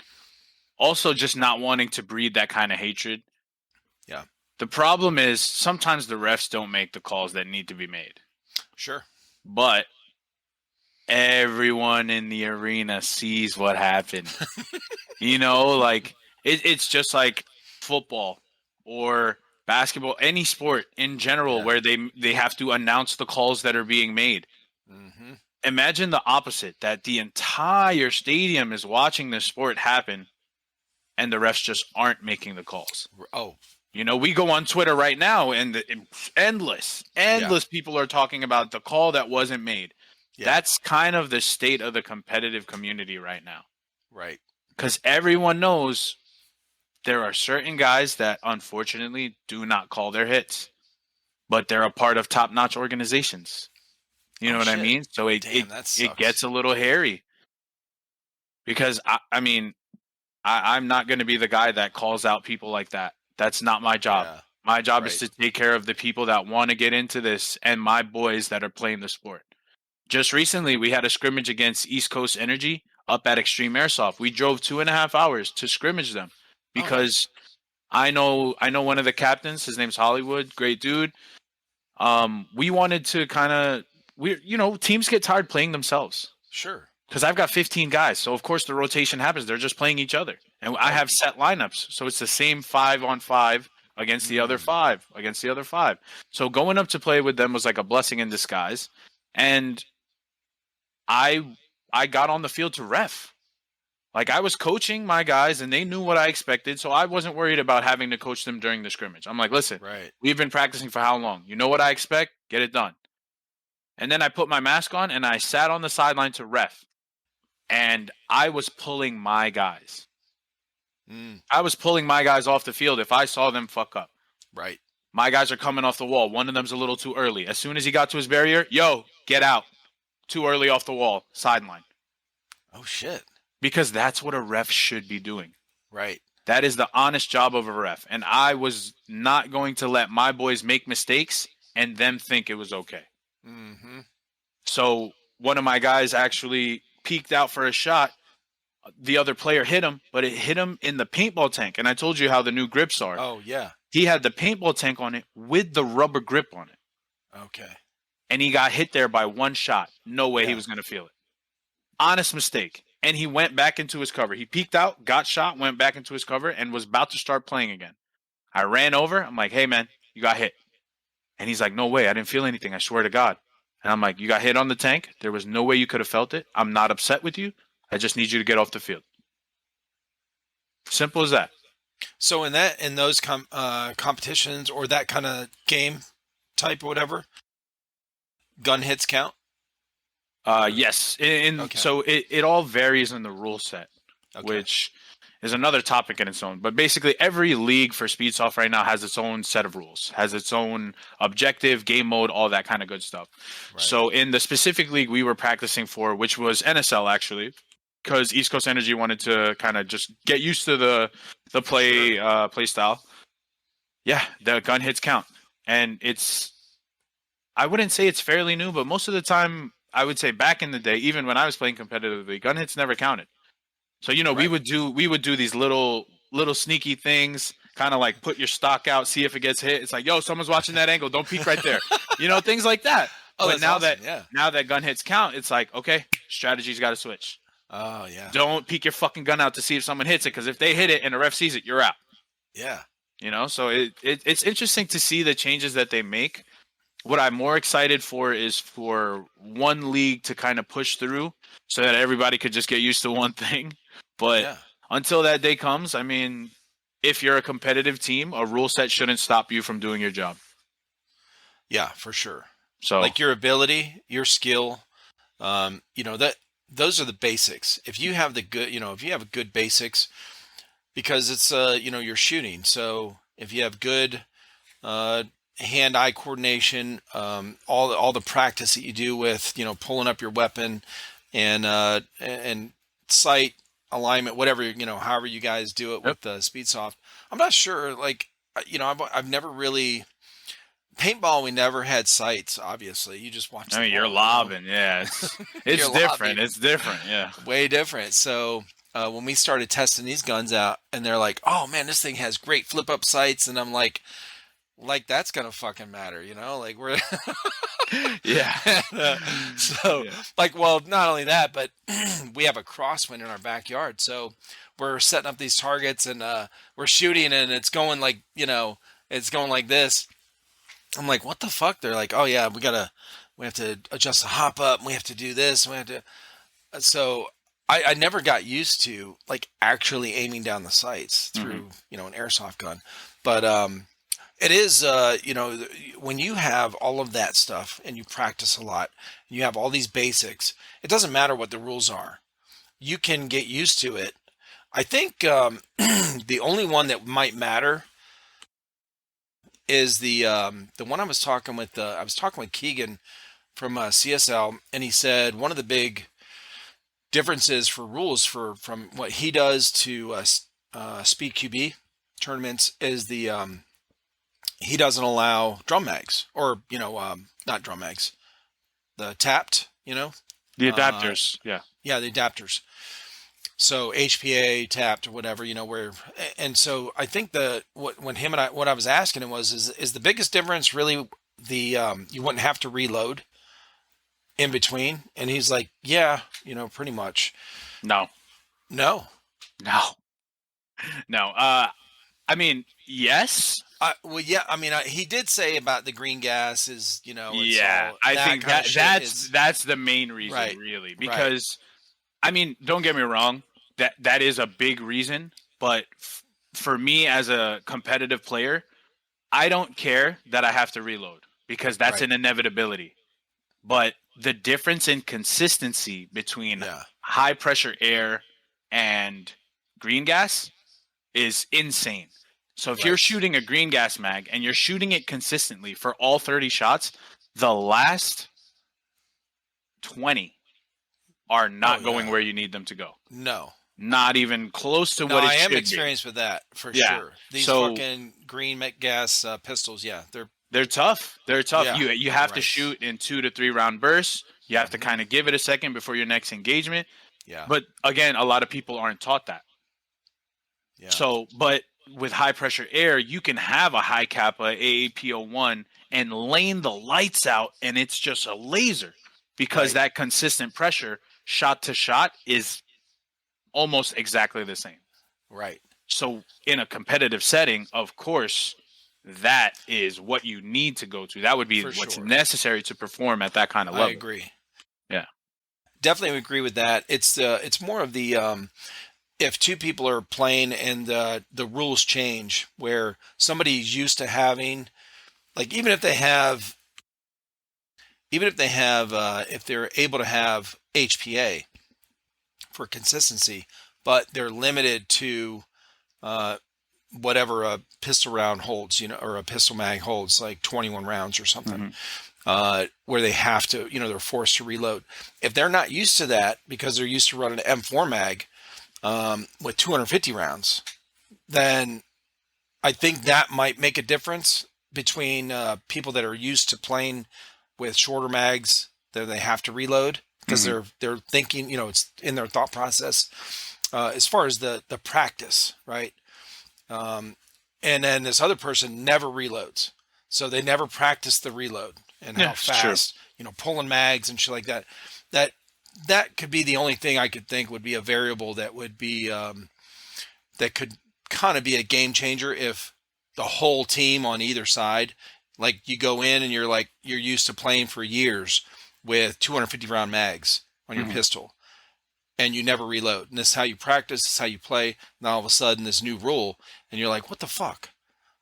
also just not wanting to breed that kind of hatred. Yeah. The problem is sometimes the refs don't make the calls that need to be made. Sure. But everyone in the arena sees what happened. Like it's just like football or basketball, any sport in general, where they have to announce the calls that are being made. Mm-hmm. Imagine the opposite, that the entire stadium is watching this sport happen and the refs just aren't making the calls. Oh. We go on Twitter right now and endless people are talking about the call that wasn't made. Yeah. That's kind of the state of the competitive community right now. Right. Because everyone knows there are certain guys that unfortunately do not call their hits, but they're a part of top-notch organizations. You know what I mean? So it gets a little hairy. Because, I'm not going to be the guy that calls out people like that. That's not my job. Yeah. My job is to take care of the people that want to get into this and my boys that are playing the sport. Just recently, we had a scrimmage against East Coast Energy up at Extreme Airsoft. We drove 2.5 hours to scrimmage them because I know one of the captains. His name's Hollywood. Great dude. We wanted to teams get tired playing themselves. Sure. Because I've got 15 guys, so of course the rotation happens. They're just playing each other. And I have set lineups, so it's the same 5-on-5 against the other 5, against the other 5. So going up to play with them was like a blessing in disguise. And I got on the field to ref. Like, I was coaching my guys, and they knew what I expected, so I wasn't worried about having to coach them during the scrimmage. I'm like, listen, we've been practicing for how long? You know what I expect? Get it done. And then I put my mask on, and I sat on the sideline to ref. And I was pulling my guys. I was pulling my guys off the field if I saw them fuck up. Right. My guys are coming off the wall. One of them's a little too early. As soon as he got to his barrier, get out. Too early off the wall. Sideline. Oh, shit. Because that's what a ref should be doing. Right. That is the honest job of a ref. And I was not going to let my boys make mistakes and them think it was okay. Mm-hmm. So one of my guys actually peeked out for a shot. The other player hit him, but it hit him in the paintball tank. And I told you how the new grips are. Oh, yeah. He had the paintball tank on it with the rubber grip on it. Okay. And he got hit there by one shot. No way he was going to feel it. Honest mistake. And he went back into his cover. He peeked out, got shot, went back into his cover, and was about to start playing again. I ran over. I'm like, hey, man, you got hit. And he's like, no way. I didn't feel anything. I swear to God. And I'm like, you got hit on the tank. There was no way you could have felt it. I'm not upset with you. I just need you to get off the field. Simple as that. So in those competitions or that kind of game type or whatever, gun hits count? Yes. So it all varies in the rule set, which is another topic in its own. But basically, every league for Speedsoft right now has its own set of rules, has its own objective, game mode, all that kind of good stuff. Right. So in the specific league we were practicing for, which was NSL actually, because East Coast Energy wanted to kind of just get used to the play style. Yeah, the gun hits count, and I wouldn't say it's fairly new, but most of the time, I would say back in the day, even when I was playing competitively, gun hits never counted. So we Right. would do these little sneaky things, kind of like put your stock out, see if it gets hit. It's like, yo, someone's watching that angle, don't peek right there. Things like that. Oh, But that's awesome. Yeah. now that gun hits count, it's like, okay, strategy's got to switch. Oh, yeah. Don't peek your fucking gun out to see if someone hits it, because if they hit it and the ref sees it, you're out. Yeah. So it's interesting to see the changes that they make. What I'm more excited for is for one league to kind of push through so that everybody could just get used to one thing. But Yeah. until that day comes, I mean, if you're a competitive team, a rule set shouldn't stop you from doing your job. Yeah, for sure. So Like your ability, your skill, that those are the basics. If you have if you have good basics, because it's you're shooting. So if you have good hand-eye coordination, all the practice that you do with pulling up your weapon and sight alignment, whatever however you guys do it with the Speedsoft. I'm not sure. Like I've never really paintball. We never had sights. Obviously, you just watch. I mean, the you're ball, lobbing, yeah. It's You're different. lobbing. It's different, yeah. Way different. So when we started testing these guns out, and they're like, "Oh man, this thing has great flip up sights," and I'm like that's gonna fucking matter, like we're Yeah. so Yeah. well, not only that, but we have a crosswind in our backyard, so we're setting up these targets and we're shooting, and it's going like it's going like this. I'm like, what the fuck? They're like, oh yeah, we have to adjust the hop up, and we have to do this, and we have to. So I never got used to like actually aiming down the sights through an airsoft gun, but it is when you have all of that stuff and you practice a lot, and you have all these basics. It doesn't matter what the rules are. You can get used to it. I think the only one that might matter is the one I was talking with. I was talking with Keegan from CSL, and he said one of the big differences for rules from what he does to Speed QB tournaments is the he doesn't allow drum mags, or not drum mags, the tapped, The adapters, yeah. yeah, the adapters. So HPA tapped or whatever, and so I think what I was asking him is the biggest difference really the you wouldn't have to reload in between, and he's like, yeah, pretty much. No. No. I mean, yes. Well, yeah. I mean, he did say about the green gas is, Yeah, I think that's the main reason, Right, really, because I mean, don't get me wrong, that is a big reason, but for me as a competitive player, I don't care that I have to reload, because that's Right. an inevitability. But the difference in consistency between Yeah. high pressure air and green gas is insane. So if you're Right. shooting a green gas mag and you're shooting it consistently for all 30 shots, the last 20 are not going where you need them to go. No. Not even close to No, what it I am should experienced with that for Yeah. sure. These So- fucking green gas pistols, yeah, They're tough. They're tough. Yeah, You have to right. shoot in 2 to 3 round bursts. You have to kind of give it a second before your next engagement. yeah, But again, a lot of people aren't taught that. yeah, So, but with high pressure air, you can have a high kappa AAPO1 and lane the lights out, and it's just a laser, because Right. that consistent pressure shot to shot is almost exactly the same. right. So in a competitive setting, of course, that is what you need to go to. That would be For what's sure. necessary to perform at that kind of level. I agree. Yeah. Definitely agree with that. It's more of the if two people are playing and the rules change, where somebody's used to having, like, if they're able to have HPA for consistency, but they're limited to uh, whatever a pistol round holds, or a pistol mag holds, like 21 rounds or something, Hmm. where they have to, they're forced to reload. If they're not used to that because they're used to running an M4 mag with 250 rounds, then I think that might make a difference between people that are used to playing with shorter mags that they have to reload because Hmm. they're thinking, it's in their thought process as far as the practice, right? Um, and then this other person never reloads, so they never practice the reload and Yeah, how it's true. fast, pulling mags and shit like that. That that could be the only thing I could think would be a variable that would be that could kind of be a game changer if the whole team on either side, like you go in and you're used to playing for years with 250 round mags on your Hmm. pistol and you never reload. And this is how you practice, this is how you play. Now all of a sudden this new rule and you're like, what the fuck?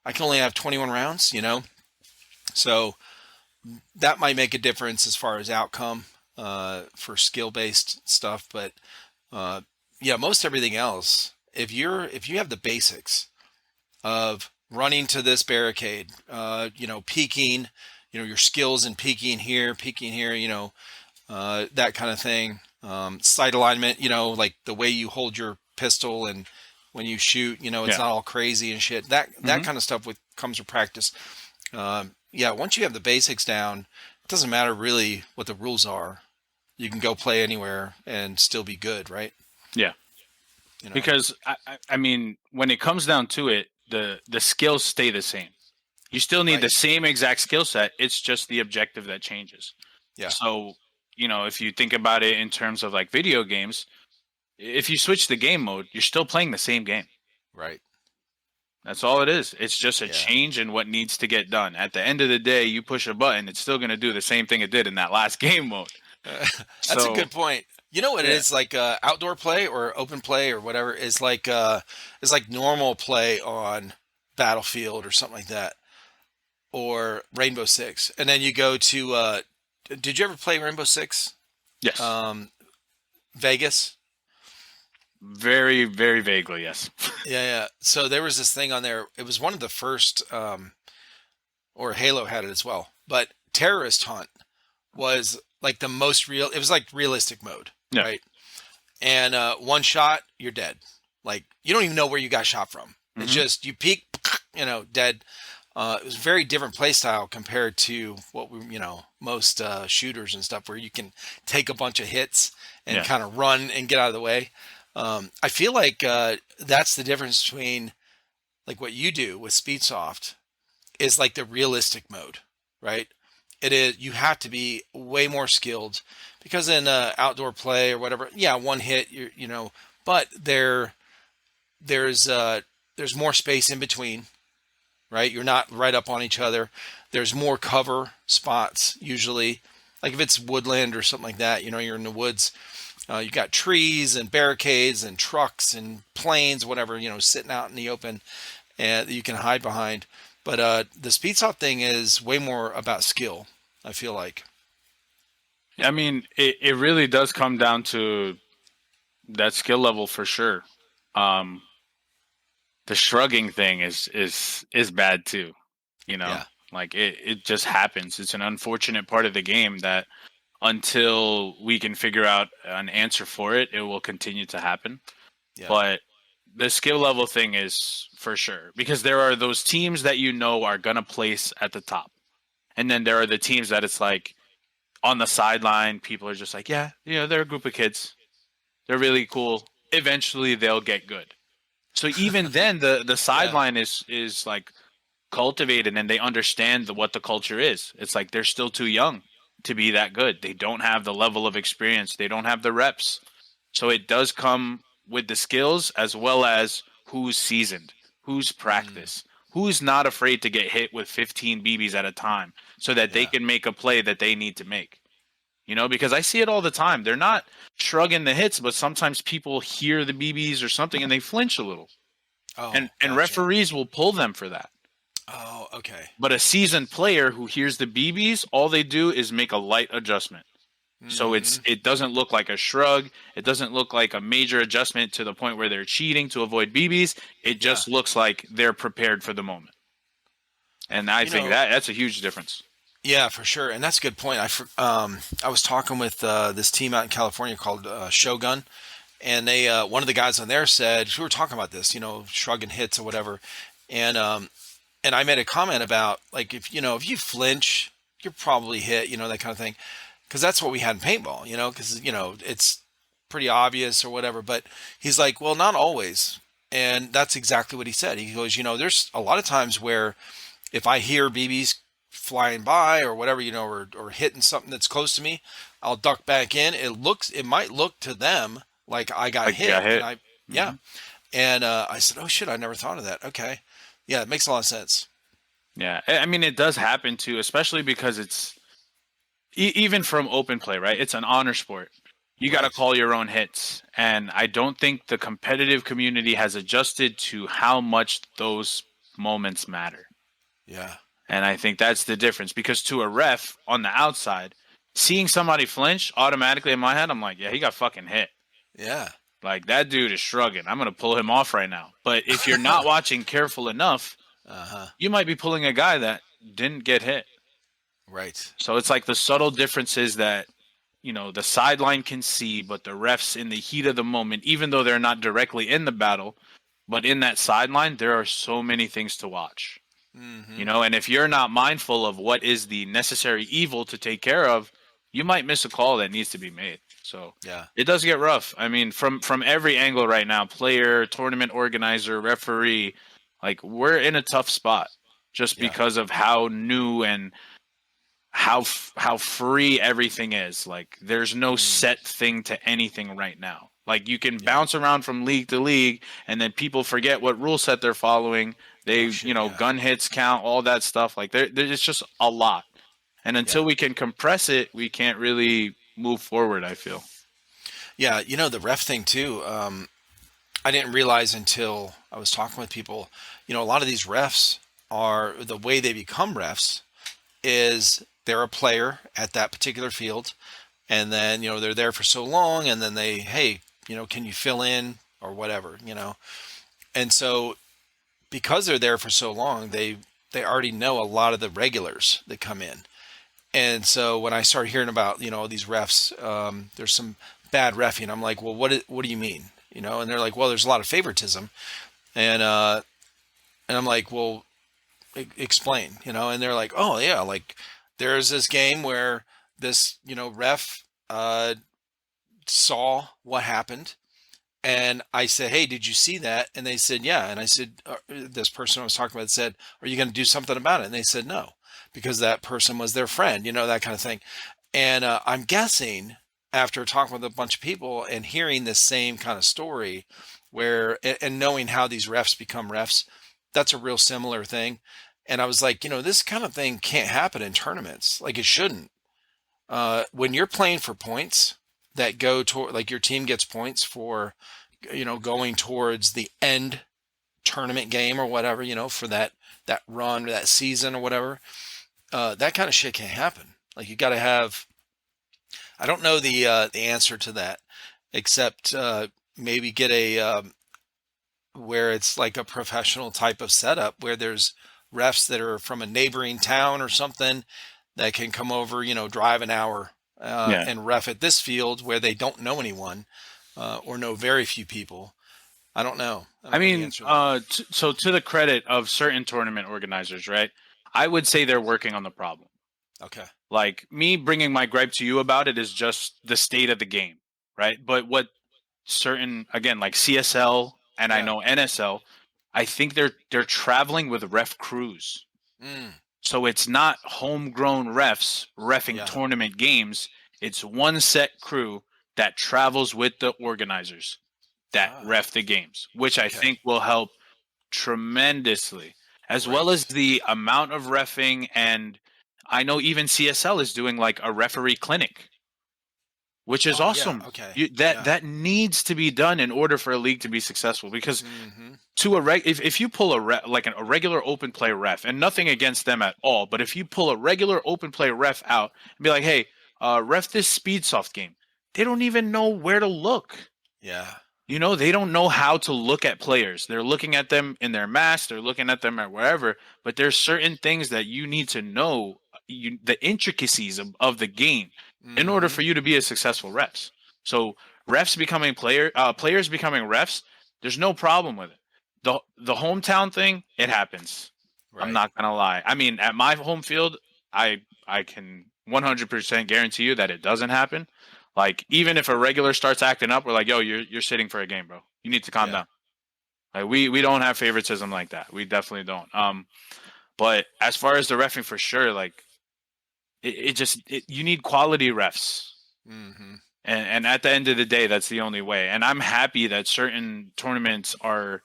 I can only have 21 rounds. So that might make a difference as far as outcome for skill based stuff. But yeah, most everything else, if you have the basics of running to this barricade, peeking, your skills in peeking here, that kind of thing. Sight alignment, like the way you hold your pistol and when you shoot, it's Yeah. not all crazy and shit. That Hmm. kind of stuff comes with practice. Yeah, once you have the basics down, it doesn't matter really what the rules are. You can go play anywhere and still be good, right? Yeah. You know, Because I mean, when it comes down to it, the skills stay the same. You still need the right? same exact skill set. It's just the objective that changes. Yeah, So, if you think about it in terms of like video games, if you switch the game mode, you're still playing the same game. right. That's all it is. It's just a Yeah. change in what needs to get done. At the end of the day, you push a button, it's still going to do the same thing it did in that last game mode. That's a So, good point. You know what it yeah. is like outdoor play or open play or whatever is like normal play on Battlefield or something like that or Rainbow Six. And then you go to did you ever play Rainbow Six? Yes. Um, Vegas? Very, very vaguely, yes. Yeah, yeah. So there was this thing on there. It was one of the first or Halo had it as well. But Terrorist Hunt was like the most real. It was like realistic mode, Yeah. right? And one shot, you're dead. Like you don't even know where you got shot from. It's Hmm. just you peek, dead. It was a very different play style compared to what most shooters and stuff, where you can take a bunch of hits and Yeah. kind of run and get out of the way. I feel like that's the difference between like what you do with Speedsoft is like the realistic mode, right? It is you have to be way more skilled because in outdoor play or whatever, yeah, one hit, but there's there's more space in between, right? You're not right up on each other. There's more cover spots usually. Like if it's woodland or something like that, you're in the woods. You got trees and barricades and trucks and planes, whatever, sitting out in the open and that you can hide behind. But the Speedsoft thing is way more about skill, I feel like. I mean, it really does come down to that skill level for sure. Um, the shrugging thing is bad too. You know, Yeah. like it just happens. It's an unfortunate part of the game that until we can figure out an answer for it, it will continue to happen. Yeah. But the skill level thing is for sure because there are those teams that are gonna place at the top, and then there are the teams that it's like on the sideline. People are just like, yeah, they're a group of kids. They're really cool. Eventually, they'll get good. So even then, the Yeah. sideline is like cultivated, and they understand what the culture is. It's like they're still too young to be that good. They don't have the level of experience. They don't have the reps. So it does come with the skills as well as who's seasoned, who's Mm, practiced, who's not afraid to get hit with 15 BBs at a time so that they yeah. can make a play that they need to make. Because I see it all the time. They're not shrugging the hits, but sometimes people hear the BBs or something and they flinch a little. And Oh, and gotcha. referees will pull them for that. Oh, okay. But a seasoned player who hears the BBs, all they do is make a light adjustment. So Hmm. it doesn't look like a shrug. It doesn't look like a major adjustment to the point where they're cheating to avoid BBs. It Yeah. just looks like they're prepared for the moment. And I You think know, that's a huge difference. yeah, for sure. And that's a good point. I was talking with this team out in California called Shogun, and they one of the guys on there said we were talking about this, shrugging hits or whatever, and I made a comment about like if you flinch, you're probably hit, that kind of thing, because that's what we had in paintball, because it's pretty obvious or whatever. But he's like, well, not always, and that's exactly what he said. He goes, there's a lot of times where if I hear BBs flying by or whatever, or hitting something that's close to me, I'll duck back in. It might look to them like I got Like you got hit, hit. yeah. Hmm. And I said, oh shit, I never thought of that. Okay, yeah, it makes a lot of sense. Yeah, I mean it does happen too, especially because it's even from open play, right? It's an honor sport. You got to Right. call your own hits, and I don't think the competitive community has adjusted to how much those moments matter. Yeah. And I think that's the difference because to a ref on the outside, seeing somebody flinch automatically in my head, I'm like, yeah, he got fucking hit. Yeah. Like that dude is shrugging. I'm gonna pull him off right now. But if you're not watching careful enough, Uh-huh. you might be pulling a guy that didn't get hit. Right. So it's like the subtle differences that the sideline can see, but the refs in the heat of the moment, even though they're not directly in the battle, but in that sideline, there are so many things to watch. Mm-hmm. And if you're not mindful of what is the necessary evil to take care of, you might miss a call that needs to be made. So Yeah. it does get rough. I mean, from every angle right now, player, tournament organizer, referee, like we're in a tough spot just Yeah. because of how new and how free everything is. Like there's no Mm. set thing to anything right now. Like you can Yeah. bounce around from league to league and then people forget what rule set they're following. Oh They, shit. Yeah. gun hits count, all that stuff. Like there's just a lot. And Yeah. until we can compress it, we can't really move forward, I feel. Yeah. The ref thing too. I didn't realize until I was talking with people. A lot of these refs are the way they become refs is they're a player at that particular field, and then they're there for so long, and then they, hey, can you fill in or whatever, and so because they're there for so long, they already know a lot of the regulars that come in. And so when I started hearing about these refs, there's some bad refing. I'm like, well, what do you mean? And they're like, well, there's a lot of favoritism, and I'm like, well, explain. And they're like, oh yeah, like there's this game where this ref saw what happened, and I said, hey, did you see that? And they said, yeah. And I said, this person I was talking about said, are you going to do something about it? And they said no, because that person was their friend, that kind of thing. And I'm guessing after talking with a bunch of people and hearing this same kind of story where, and knowing how these refs become refs, that's a real similar thing. And I was like, this kind of thing can't happen in tournaments. Like it shouldn't. When you're playing for points that go toward, like your team gets points for, going towards the end tournament game or whatever, for that run or that season or whatever, that kind of shit can't happen. Like you got to have, I don't know the answer to that, except maybe get a where it's like a professional type of setup where there's refs that are from a neighboring town or something that can come over, drive an hour Yeah. and ref at this field where they don't know anyone or know very few people. I don't know. I I don't know the mean, answer to that one. so to the credit of certain tournament organizers, right? I would say they're working on the problem. Okay. Like me bringing my gripe to you about it is just the state of the game, right? But what certain again like CSL and I Yeah. know NSL, I think they're traveling with ref crews. Mm, So it's not homegrown refs refing yeah. tournament games. It's one set crew that travels with the organizers that Ah, ref the games, which I okay. think will help tremendously, as well as Right. the amount of refing. And I know even CSL is doing like a referee clinic, which is Oh, yeah. awesome. Okay. That Yeah. that needs to be done in order for a league to be successul. Because Mm-hmm. if you pull a regular open play ref, and nothing against them at all, but if you pull a regular open play ref out and be like, hey, ref this speedsoft game. They don't even know where to look. Yeah. You know, they don't know how to look at players. They're looking at them in their mask. They're looking at them at wherever. But there's certain things that you need to know, the intricacies of the game, in order for you to be a successful refs. So refs becoming players becoming refs, there's no problem with it. The hometown thing, it happens. Right. I'm not gonna lie. I mean, at my home field, I can 100% guarantee you that it doesn't happen. Like, even if a regular starts acting up, we're like, yo, you're sitting for a game, bro. You need to calm down. Like, we don't have favoritism like that. We definitely don't. But as far as the reffing, for sure, like, you need quality refs. And at the end of the day, that's the only way. And I'm happy that certain tournaments are,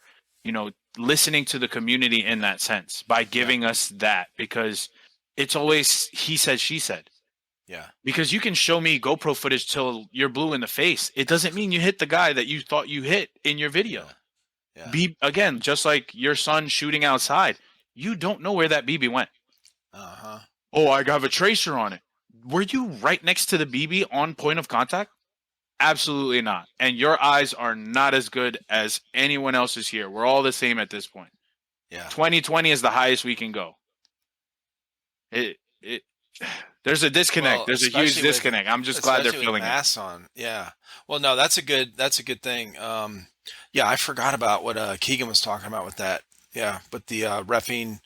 listening to the community in that sense by giving us that, because it's always he said, she said. Yeah. Because you can show me GoPro footage till you're blue in the face. It doesn't mean you hit the guy that you thought you hit in your video. Yeah. Again, just like your son shooting outside, you don't know where that BB went. Oh, I have a tracer on it. Were you right next to the BB on point of contact? Absolutely not. And your eyes are not as good as anyone else's here. We're all the same at this point. Yeah. 20/20 is the highest we can go. There's a disconnect. Well, there's a huge disconnect. I'm just glad they're feeling masks on. Yeah. Well, no, that's a good thing. Yeah, I forgot about what Keegan was talking about with that. Yeah, but the reffing,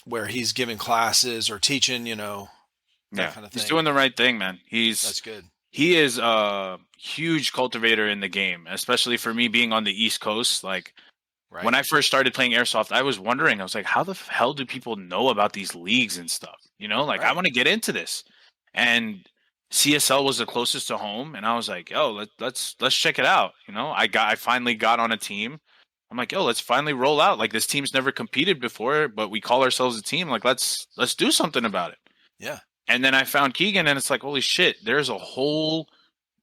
where he's giving classes or teaching, that kind of thing. He's doing the right thing, man. That's good. He is a huge cultivator in the game, especially for me being on the East Coast. Like, when I first started playing Airsoft, I was wondering, I was like, how the hell do people know about these leagues and stuff? I want to get into this. And CSL was the closest to home. And I was like, yo, let's check it out. I finally got on a team. I'm like, yo, let's finally roll out. Like, this team's never competed before, but we call ourselves a team. Like, let's do something about it. Yeah. And then I found Keegan, and it's like, holy shit, there's a whole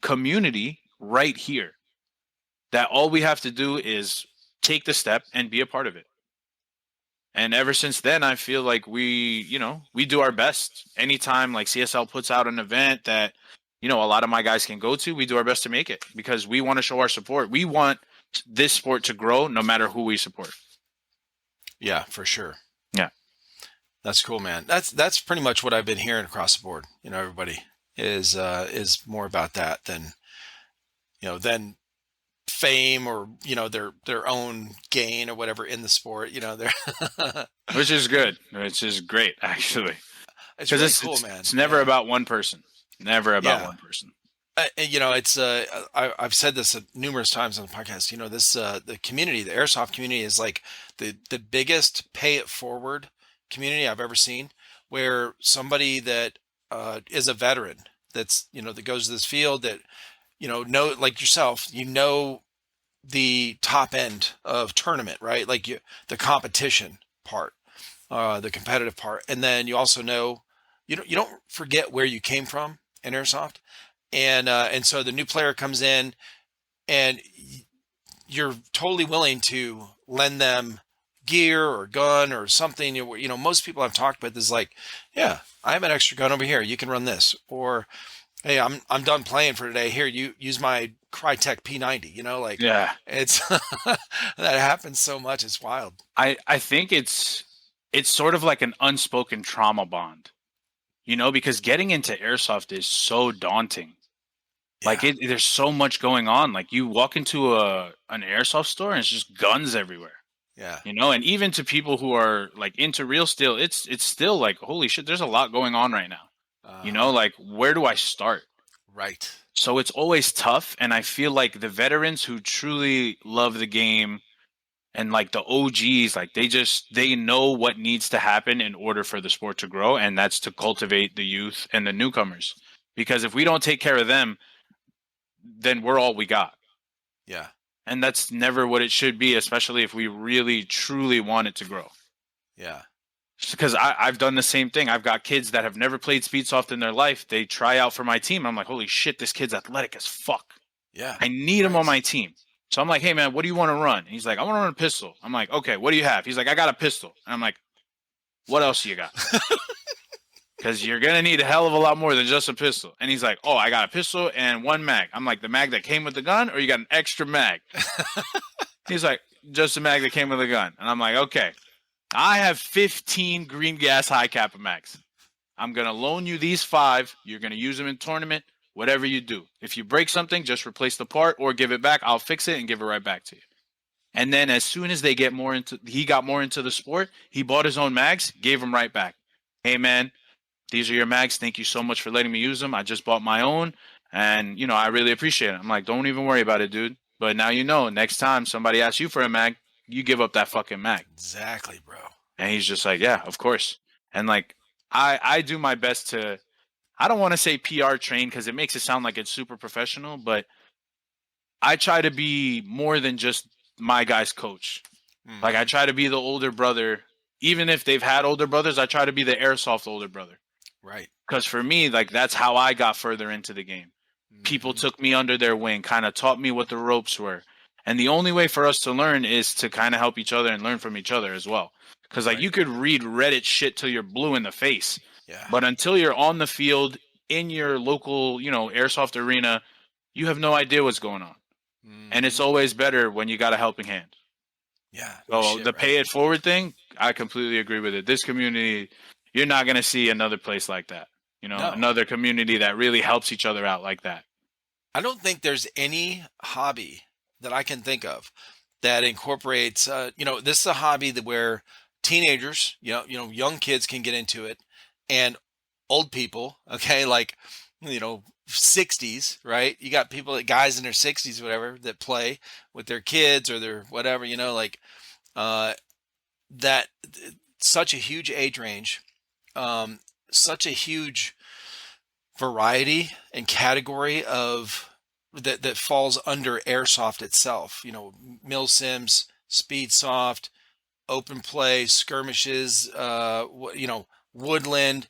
community right here that all we have to do is take the step and be a part of it. And ever since then, I feel like we do our best. Anytime like CSL puts out an event that, a lot of my guys can go to, we do our best to make it, because we want to show our support. We want this sport to grow no matter who we support. Yeah, for sure. Yeah. That's cool, man. That's pretty much what I've been hearing across the board. Everybody is more about that than fame or their own gain or whatever in the sport. Which is good. Which is great, actually. It's really cool, man. It's never about one person. Never about one person. It's I've said this numerous times on the podcast. This the community, the airsoft community, is like the biggest pay it forward community I've ever seen, where somebody that is a veteran that's that goes to this field that know, like yourself, the top end of tournament, right? Like the competition part, the competitive part, and then you also know you don't forget where you came from in airsoft, and so the new player comes in, and you're totally willing to lend them gear or gun or something. Most people I've talked with is like, yeah, I have an extra gun over here, you can run this, or hey, I'm done playing for today. Here, you use my Crytek P90. Yeah, it's that happens so much. It's wild. I think it's sort of like an unspoken trauma bond, because getting into airsoft is so daunting. Yeah. Like there's so much going on. Like, you walk into an airsoft store and it's just guns everywhere. Yeah. And even to people who are like into real steel, it's still like, holy shit, there's a lot going on right now. Like, where do I start? Right. So it's always tough. And I feel like the veterans who truly love the game and like the OGs, like they know what needs to happen in order for the sport to grow. And that's to cultivate the youth and the newcomers. Because if we don't take care of them, then we're all we got. Yeah. And that's never what it should be, especially if we really, truly want it to grow. Yeah. Because I've done the same thing. I've got kids that have never played Speedsoft in their life. They try out for my team. I'm like, holy shit, this kid's athletic as fuck. Yeah. I need him on my team. So I'm like, hey, man, what do you want to run? And he's like, I want to run a pistol. I'm like, okay, what do you have? He's like, I got a pistol. And I'm like, what else you got? because you're gonna need a hell of a lot more than just a pistol. And he's like, oh, I got a pistol and one mag. I'm like, the mag that came with the gun, or you got an extra mag? He's like, just a mag that came with the gun. And I'm like, okay, I have 15 green gas high kappa mags. I'm gonna loan you these 5. You're gonna use them in tournament. Whatever you do, if you break something, just replace the part or give it back. I'll fix it and give it right back to you. And then as soon as he got more into the sport, he bought his own mags, gave them right back. Hey man, these are your mags. Thank you so much for letting me use them. I just bought my own, and I really appreciate it. I'm like, don't even worry about it, dude. But now next time somebody asks you for a mag, you give up that fucking mag. Exactly, bro. And he's just like, yeah, of course. And like, I do my best to, I don't want to say PR train because it makes it sound like it's super professional, but I try to be more than just my guy's coach. Mm. Like I try to be the older brother. Even if they've had older brothers, I try to be the airsoft older brother. Right. Because for me, like that's how I got further into the game. People took me under their wing, kind of taught me what the ropes were. And the only way for us to learn is to kind of help each other and learn from each other as well. Because like you could read Reddit shit till you're blue in the face. Yeah. But until you're on the field in your local, airsoft arena, you have no idea what's going on. And it's always better when you got a helping hand. Yeah. So the pay it forward thing, I completely agree with it. This community, you're not going to see another place like that. Another community that really helps each other out like that. I don't think there's any hobby that I can think of that incorporates, this is a hobby where teenagers, young kids can get into it, and old people, okay, like, 60s, right? You got guys in their 60s, whatever, that play with their kids or their whatever, that such a huge age range, such a huge variety and category of that falls under airsoft itself. Mil sims, speedsoft, open play, skirmishes, woodland,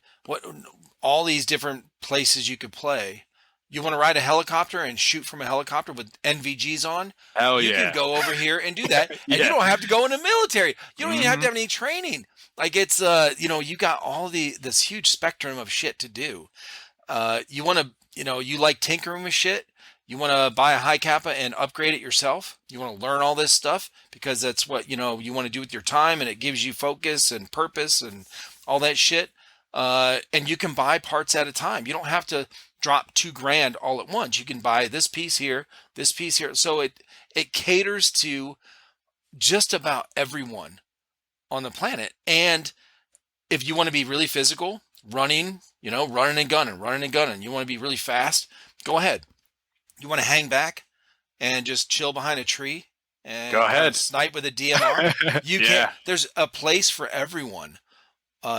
all these different places you could play. You want to ride a helicopter and shoot from a helicopter with NVGs on? Hell you yeah. can go over here and do that. And you don't have to go in the military. You don't even have to have any training. Like it's, you got all this huge spectrum of shit to do. You want to, you like tinkering with shit. You want to buy a high kappa and upgrade it yourself. You want to learn all this stuff because that's what, you want to do with your time, and it gives you focus and purpose and all that shit. And you can buy parts at a time. You don't have to drop $2,000 all at once. You can buy this piece here, this piece here. So it caters to just about everyone on the planet. And if you want to be really physical, running and gunning, you want to be really fast, go ahead. You want to hang back and just chill behind a tree and go ahead, snipe with a DMR. You can. There's a place for everyone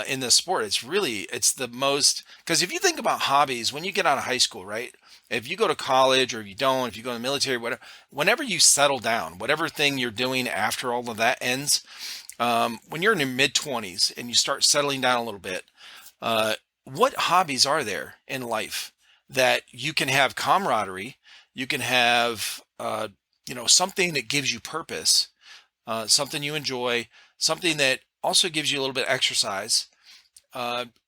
in this sport. It's the most, because if you think about hobbies, when you get out of high school, right? If you go to college or if you don't, if you go in the military, whatever, whenever you settle down, whatever thing you're doing after all of that ends, when you're in your mid-20s and you start settling down a little bit, what hobbies are there in life that you can have camaraderie, you can have, something that gives you purpose, something you enjoy, something that also gives you a little bit of exercise,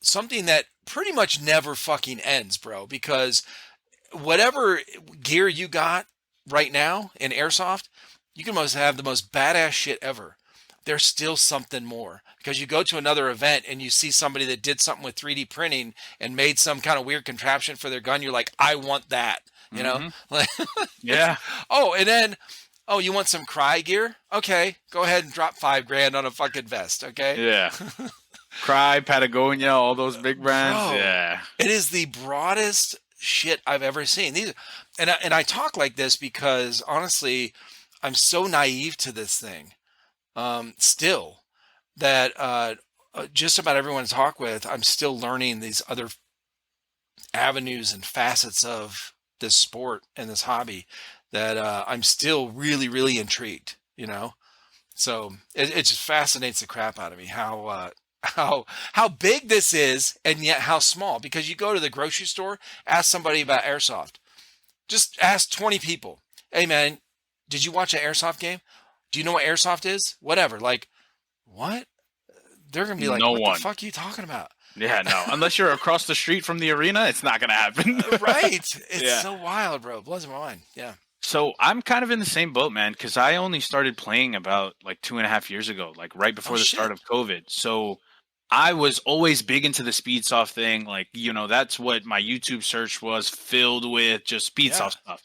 something that pretty much never fucking ends, bro, because whatever gear you got right now in airsoft, you can have the most badass shit ever. There's still something more, because you go to another event and you see somebody that did something with 3D printing and made some kind of weird contraption for their gun. You're like, I want that, Like, yeah. And then, you want some cry gear? Okay, go ahead and drop $5,000 on a fucking vest. Okay. Yeah. Cry, Patagonia, all those big brands. Bro, yeah. It is the broadest shit I've ever seen. And I talk like this because honestly, I'm so naive to this thing. Still, that just about everyone I talk with, I'm still learning these other avenues and facets of this sport and this hobby that I'm still really, really intrigued, So it just fascinates the crap out of me how big this is and yet how small. Because you go to the grocery store, ask somebody about airsoft. Just ask 20 people. Hey man, did you watch an airsoft game? Do you know what airsoft is? Whatever. Like, what? They're going to be like, what the fuck are you talking about? Yeah, no. Unless you're across the street from the arena, it's not gonna happen. Right. It's Yeah. so wild, bro. It blows my mind. Yeah. So I'm kind of in the same boat, man, because I only started playing about like 2.5 years ago, like right Oh before the start shit. of COVID. So I was always big into the Speedsoft thing. Like, that's what my YouTube search was filled with, just Yeah. Speedsoft stuff.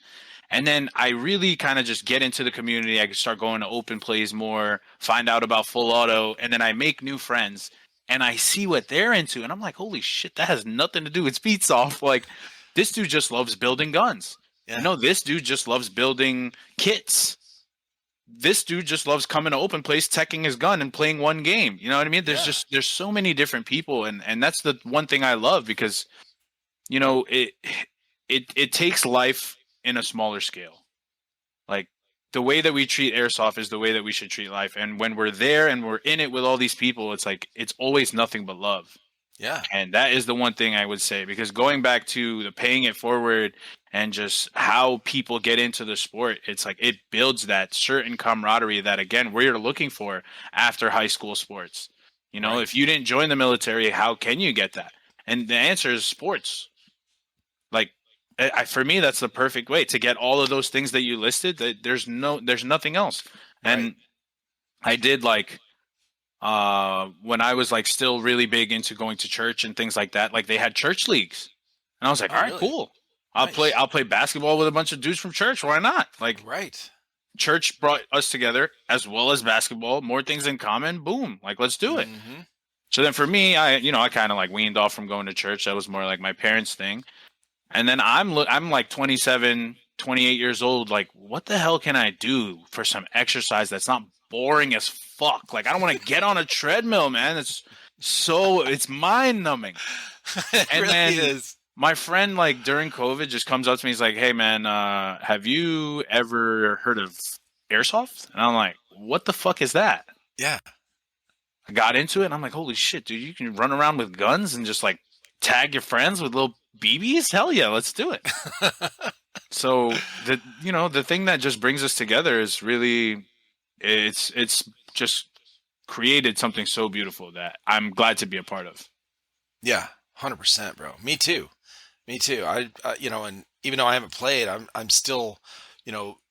And then I really kind of just get into the community. I could start going to open plays more, find out about full auto, and then I make new friends and I see what they're into. And I'm like, holy shit, that has nothing to do with Speedsoft. Like, this dude just loves building guns. Yeah. This dude just loves building kits. This dude just loves coming to open place, teching his gun, and playing one game. You know what I mean? Yeah. There's so many different people, and that's the one thing I love because it takes life in a smaller scale. Like the way that we treat airsoft is the way that we should treat life. And when we're there and we're in it with all these people, it's like it's always nothing but love. Yeah. And that is the one thing I would say, because going back to the paying it forward and just how people get into the sport, it's like it builds that certain camaraderie that, again, we're looking for after high school sports. Right. If you didn't join the military, how can you get that? And the answer is sports. Like, for me, that's the perfect way to get all of those things that you listed. There's nothing else. Right. And I did like when I was like still really big into going to church and things like that, like they had church leagues. And I was like, Oh all right, really? cool. Nice. I'll play basketball with a bunch of dudes from church. Why not? Like Right. church brought us together as well as basketball, more things in common. Boom. Like let's do it. Mm-hmm. So then for me, I kind of like weaned off from going to church. That was more like my parents' thing. And then I'm like 27, 28 years old. Like, what the hell can I do for some exercise that's not boring as fuck? Like, I don't want to get on a treadmill, man. It's mind numbing. It And really then is. my friend, like during COVID, just comes up to me. He's like, "Hey, man, have you ever heard of airsoft?" And I'm like, "What the fuck is that?" Yeah. I got into it, and I'm like, "Holy shit, dude! You can run around with guns and just like tag your friends with little BBs? Hell yeah, let's do it." So the thing that just brings us together is really it's just created something so beautiful that I'm glad to be a part of. Yeah. 100%, bro. Me too. Me too. And even though I haven't played, I'm still,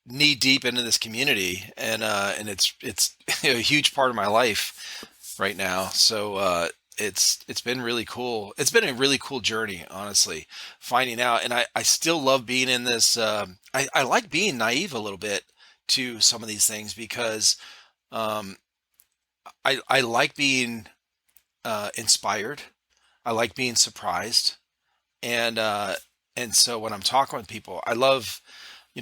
knee deep into this community, and it's a huge part of my life right now. So it's been really cool. It's been a really cool journey, honestly, finding out. And I still love being in this. I like being naive a little bit to some of these things because um, I like being inspired. I like being surprised, and so when I'm talking with people, I love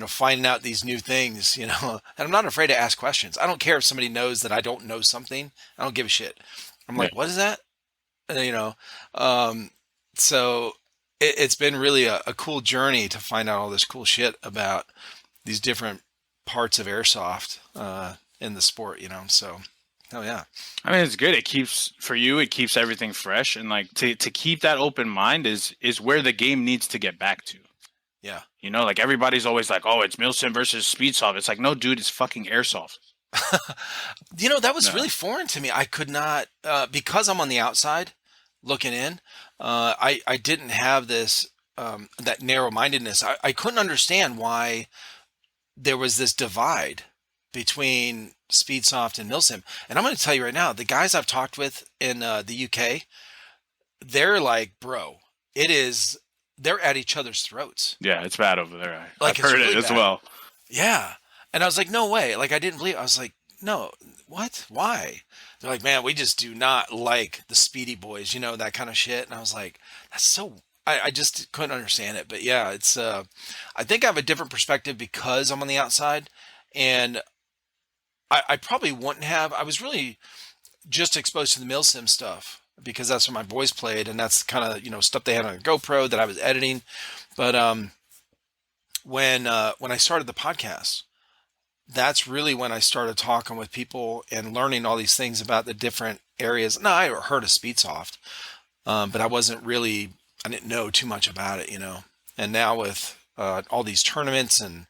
finding out these new things. And I'm not afraid to ask questions. I don't care if somebody knows that I don't know something. I don't give a shit. I'm Yeah. like, what is that? And, um, so it's been really a cool journey to find out all this cool shit about these different parts of airsoft in the sport. So oh yeah, I mean, it's good. It keeps everything fresh, and like to keep that open mind is where the game needs to get back to. yeah. Like everybody's always like, "Oh, it's Milsim versus Speedsoft." It's like, no, dude, it's fucking airsoft. That was No. really foreign to me. I could not, because I'm on the outside looking in. I didn't have this that narrow mindedness. I couldn't understand why there was this divide between Speedsoft and Milsim. And I'm going to tell you right now, the guys I've talked with in the UK, they're like, bro, it is. They're at each other's throats. Yeah, it's bad over there. I've Like it's heard it really as bad. well. Yeah. And I was like, no way. Like I didn't believe. I was like, no, what? Why? They're like, man, we just do not like the Speedy Boys, that kind of shit. And I was like, that's so. I just couldn't understand it. But yeah, it's. I think I have a different perspective because I'm on the outside, and I probably wouldn't have. I was really just exposed to the Milsim stuff because that's what my boys played, and that's kind of stuff they had on a GoPro that I was editing. But when I started the podcast, that's really when I started talking with people and learning all these things about the different areas. No, I heard of Speedsoft, but I didn't know too much about it. And now with all these tournaments and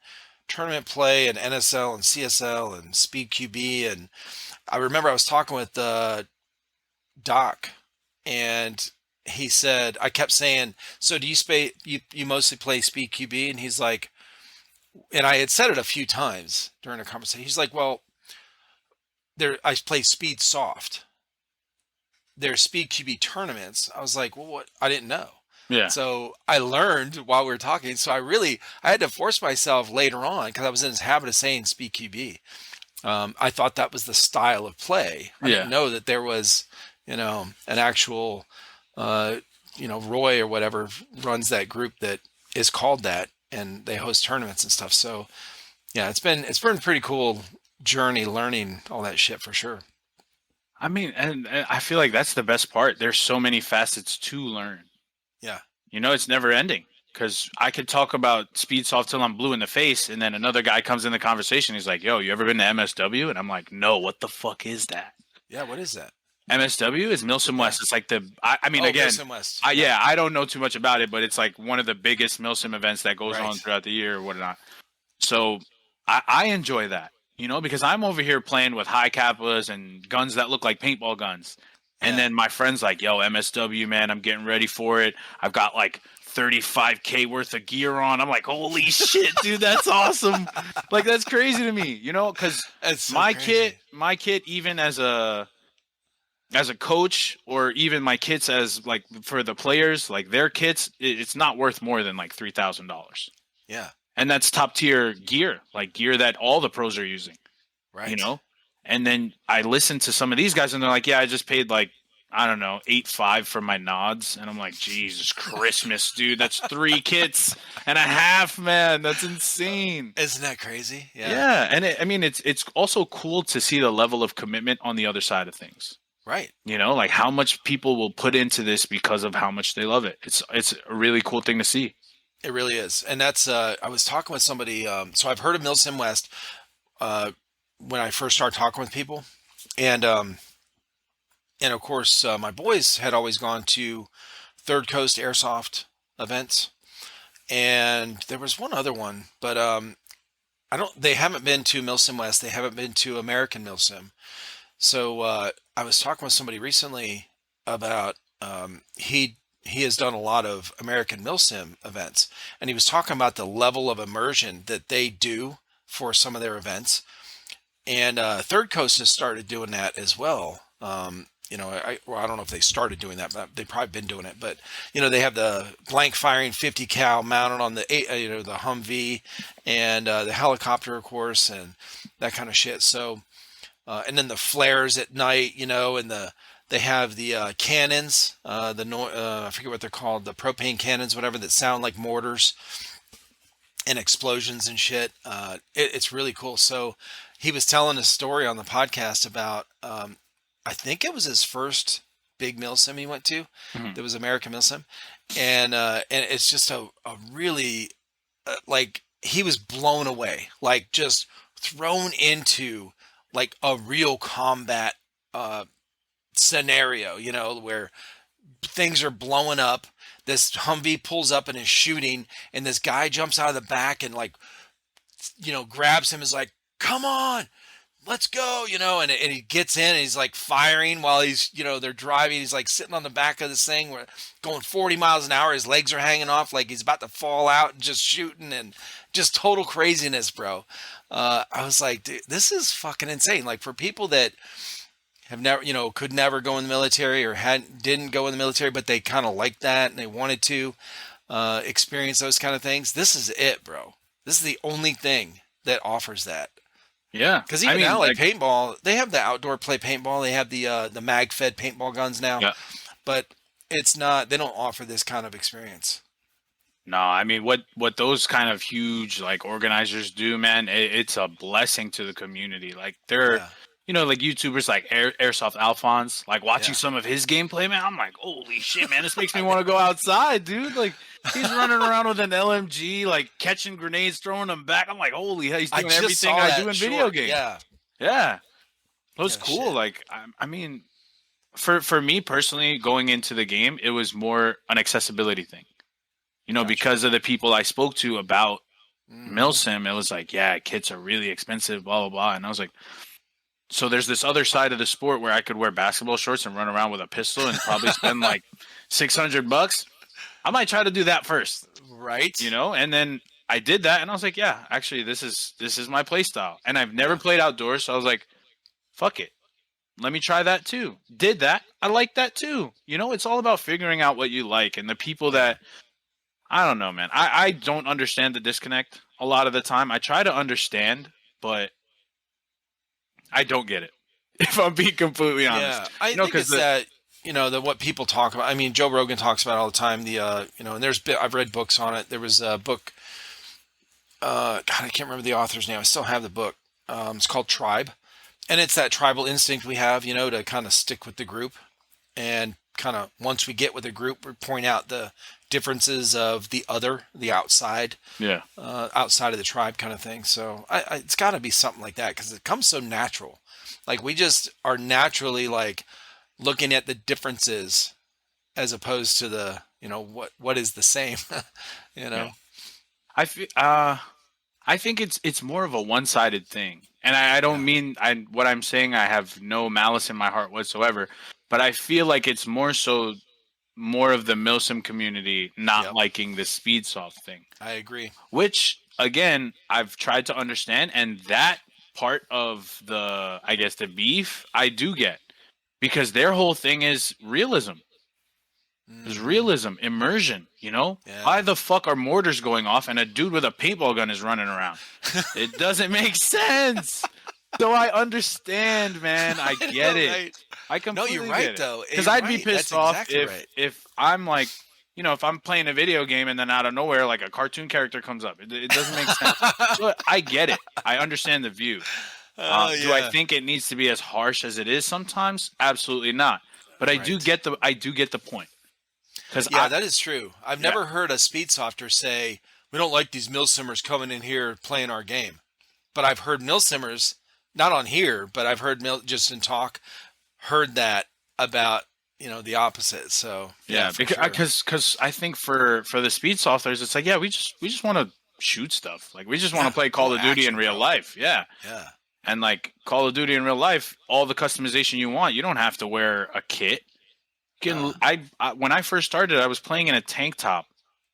tournament play and NSL and CSL and Speed QB, and I remember I was talking with Doc, and he said, I kept saying, so do you mostly play speed QB? And he's like, and I had said it a few times during a conversation. He's like, well, I play speed soft. There's speed QB tournaments. I was like, well, what? I didn't know. Yeah. So I learned while we were talking. So I had to force myself later on because I was in this habit of saying speed QB. I thought that was the style of play. I Yeah. didn't know that there was, an actual, Roy or whatever runs that group that is called that, and they host tournaments and stuff. So yeah, it's been a pretty cool journey learning all that shit for sure. I mean, and I feel like that's the best part. There's so many facets to learn. Yeah. It's never ending. Because I could talk about speed soft till I'm blue in the face, and then another guy comes in the conversation. He's like, "Yo, you ever been to MSW?" And I'm like, "No, what the fuck is that?" Yeah. What is that? MSW is Milsom Yeah. West. It's like I mean, Oh, again, Milsom West. yeah, I don't know too much about it, but it's like one of the biggest Milsom events that goes Right. on throughout the year or whatnot. So I enjoy that, because I'm over here playing with high kappas and guns that look like paintball guns. And Yeah. then my friend's like, "Yo, MSW, man, I'm getting ready for it. I've got like 35K worth of gear on." I'm like, "Holy shit, dude, that's awesome!" Like that's crazy to me, because It's so my crazy. kit, even as a coach, or even my kits as like for the players, like their kits, it's not worth more than like $3,000, Yeah. and that's top tier gear, like gear that all the pros are using, you Right. know. And then I listen to some of these guys, and they're like, "Yeah, I just paid like, I don't know, 8.5 for my nods," and I'm like, "Jesus Christmas, dude, that's 3 kits and a half, man. That's insane." Isn't that crazy? Yeah. Yeah, and I mean, it's also cool to see the level of commitment on the other side of things. Right. Like how much people will put into this because of how much they love it. It's a really cool thing to see. It really is. And that's I was talking with somebody. So I've heard of Milsim West when I first started talking with people, and of course my boys had always gone to Third Coast Airsoft events, and there was one other one, but I don't. They haven't been to Milsim West. They haven't been to American Milsim. So I was talking with somebody recently about he has done a lot of American Milsim events, and he was talking about the level of immersion that they do for some of their events. And Third Coast has started doing that as well. I don't know if they started doing that, but they've probably been doing it. But they have the blank firing 50 cal mounted on the Humvee, and the helicopter, of course, and that kind of shit. So, and then the flares at night, and they have the cannons, I forget what they're called, the propane cannons, whatever, that sound like mortars and explosions and shit. It's really cool. So he was telling a story on the podcast about, I think it was his first big milsim he went to. Mhm. That was American Milsim, and it's just a really like he was blown away, like just thrown into like a real combat scenario, where things are blowing up. This Humvee pulls up and is shooting, and this guy jumps out of the back and like, grabs him, is like, "Come on, let's go," and he gets in and he's like firing while he's, they're driving. He's like sitting on the back of this thing, where going 40 miles an hour. His legs are hanging off like he's about to fall out, and just shooting, and just total craziness, bro. I was like, dude, this is fucking insane. Like, for people that have never, could never go in the military, or didn't go in the military, but they kind of like that and they wanted to experience those kind of things. This is it, bro. This is the only thing that offers that. Yeah, Because even now, like paintball, they have the outdoor play paintball. They have the mag-fed paintball guns now, yeah. but it's not. They don't offer this kind of experience. No, I mean what those kind of huge like organizers do, man. It's a blessing to the community. Like they're, Yeah, like YouTubers like Airsoft Alphonse. Like watching yeah. some of his gameplay, man. I'm like, holy shit, man. This makes me want to go outside, dude. Like he's running around with an LMG, like catching grenades, throwing them back. I'm like, holy hell, he's I doing just everything saw I that do in short. video games. Yeah, Yeah, it was yeah, cool. shit. Like I mean, for me personally, going into the game, it was more an accessibility thing. Gotcha. Because of the people I spoke to about Mhm. Milsim, it was like, yeah, kits are really expensive, blah, blah, blah. And I was like, so there's this other side of the sport where I could wear basketball shorts and run around with a pistol and probably spend like $600. I might try to do that first, Right. and then I did that, and I was like, yeah, actually, this is my play style, and I've never played outdoors, so I was like, fuck it, let me try that too. Did that, I like that too. It's all about figuring out what you like, and the people that I don't know, man. I don't understand the disconnect a lot of the time. I try to understand, but I don't get it. If I'm being completely honest, Yeah, I think because it's that what people talk about. I mean, Joe Rogan talks about it all the time. And I've read books on it. There was a book. God, I can't remember the author's name. I still have the book. It's called Tribe, and it's that tribal instinct we have, to kind of stick with the group, and kind of once we get with a group, we point out the differences of the outside, outside of the tribe, kind of thing. So it's got to be something like that because it comes so natural. Like we just are naturally like looking at the differences as opposed to the what is the same. Yeah. I think it's more of a one-sided thing, and I don't mean what I'm saying. I have no malice in my heart whatsoever, but I feel like it's more of the milsim community not liking the speedsoft thing. I agree. Which again, I've tried to understand, and that part of I guess the beef I do get, because their whole thing is realism. There's realism, immersion, Yeah. Why the fuck are mortars going off and a dude with a paintball gun is running around? It doesn't make sense. So I understand, man. I get it. Right. I completely No, you're right, get it. though. Because I'd be pissed off exactly if I'm like, if I'm playing a video game and then out of nowhere, like a cartoon character comes up. It doesn't make sense. But I get it. I understand the view. Do I think it needs to be as harsh as it is sometimes? Absolutely not. But I do get the point. That is true. I've never heard a speedsofter say, we don't like these milsimmers coming in here playing our game. But I've heard milsimmers, not on here, but I've heard just in talk, heard that about, the opposite. So because I think for the speedsofters, it's like, we just want to shoot stuff. Like we just want to play Call of Duty in real life. Yeah. Yeah. And like Call of Duty in real life, all the customization you want, you don't have to wear a kit. When I first started, I was playing in a tank top,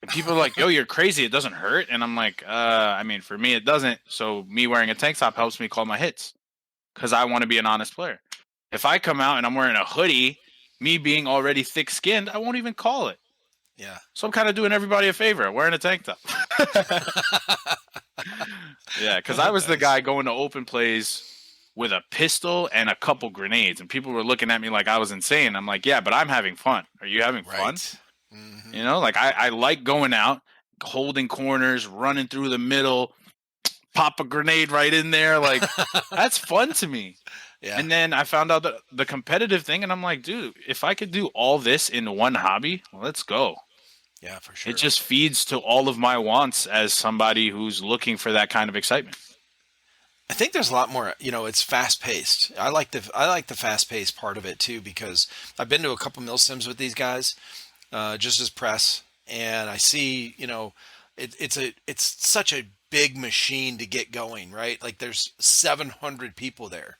and people are like, "Yo, you're crazy! It doesn't hurt." And I'm like, I mean, for me, it doesn't. So me wearing a tank top helps me call my hits, because I want to be an honest player. If I come out and I'm wearing a hoodie, me being already thick-skinned, I won't even call it. Yeah. So I'm kind of doing everybody a favor, wearing a tank top. Yeah, because I was the guy going to open plays with a pistol and a couple grenades, and people were looking at me like I was insane. I'm like, yeah, but I'm having fun. Are you having fun? Mm-hmm. Like I like going out, holding corners, running through the middle, pop a grenade right in there. Like that's fun to me. Yeah. And then I found out the competitive thing, and I'm like, dude, if I could do all this in one hobby, let's go. Yeah, for sure. It just feeds to all of my wants as somebody who's looking for that kind of excitement. I think there's a lot more, it's fast paced. I like the fast paced part of it too, because I've been to a couple milsims with these guys, just as press, and I see, it's such a big machine to get going, right? Like there's 700 people there.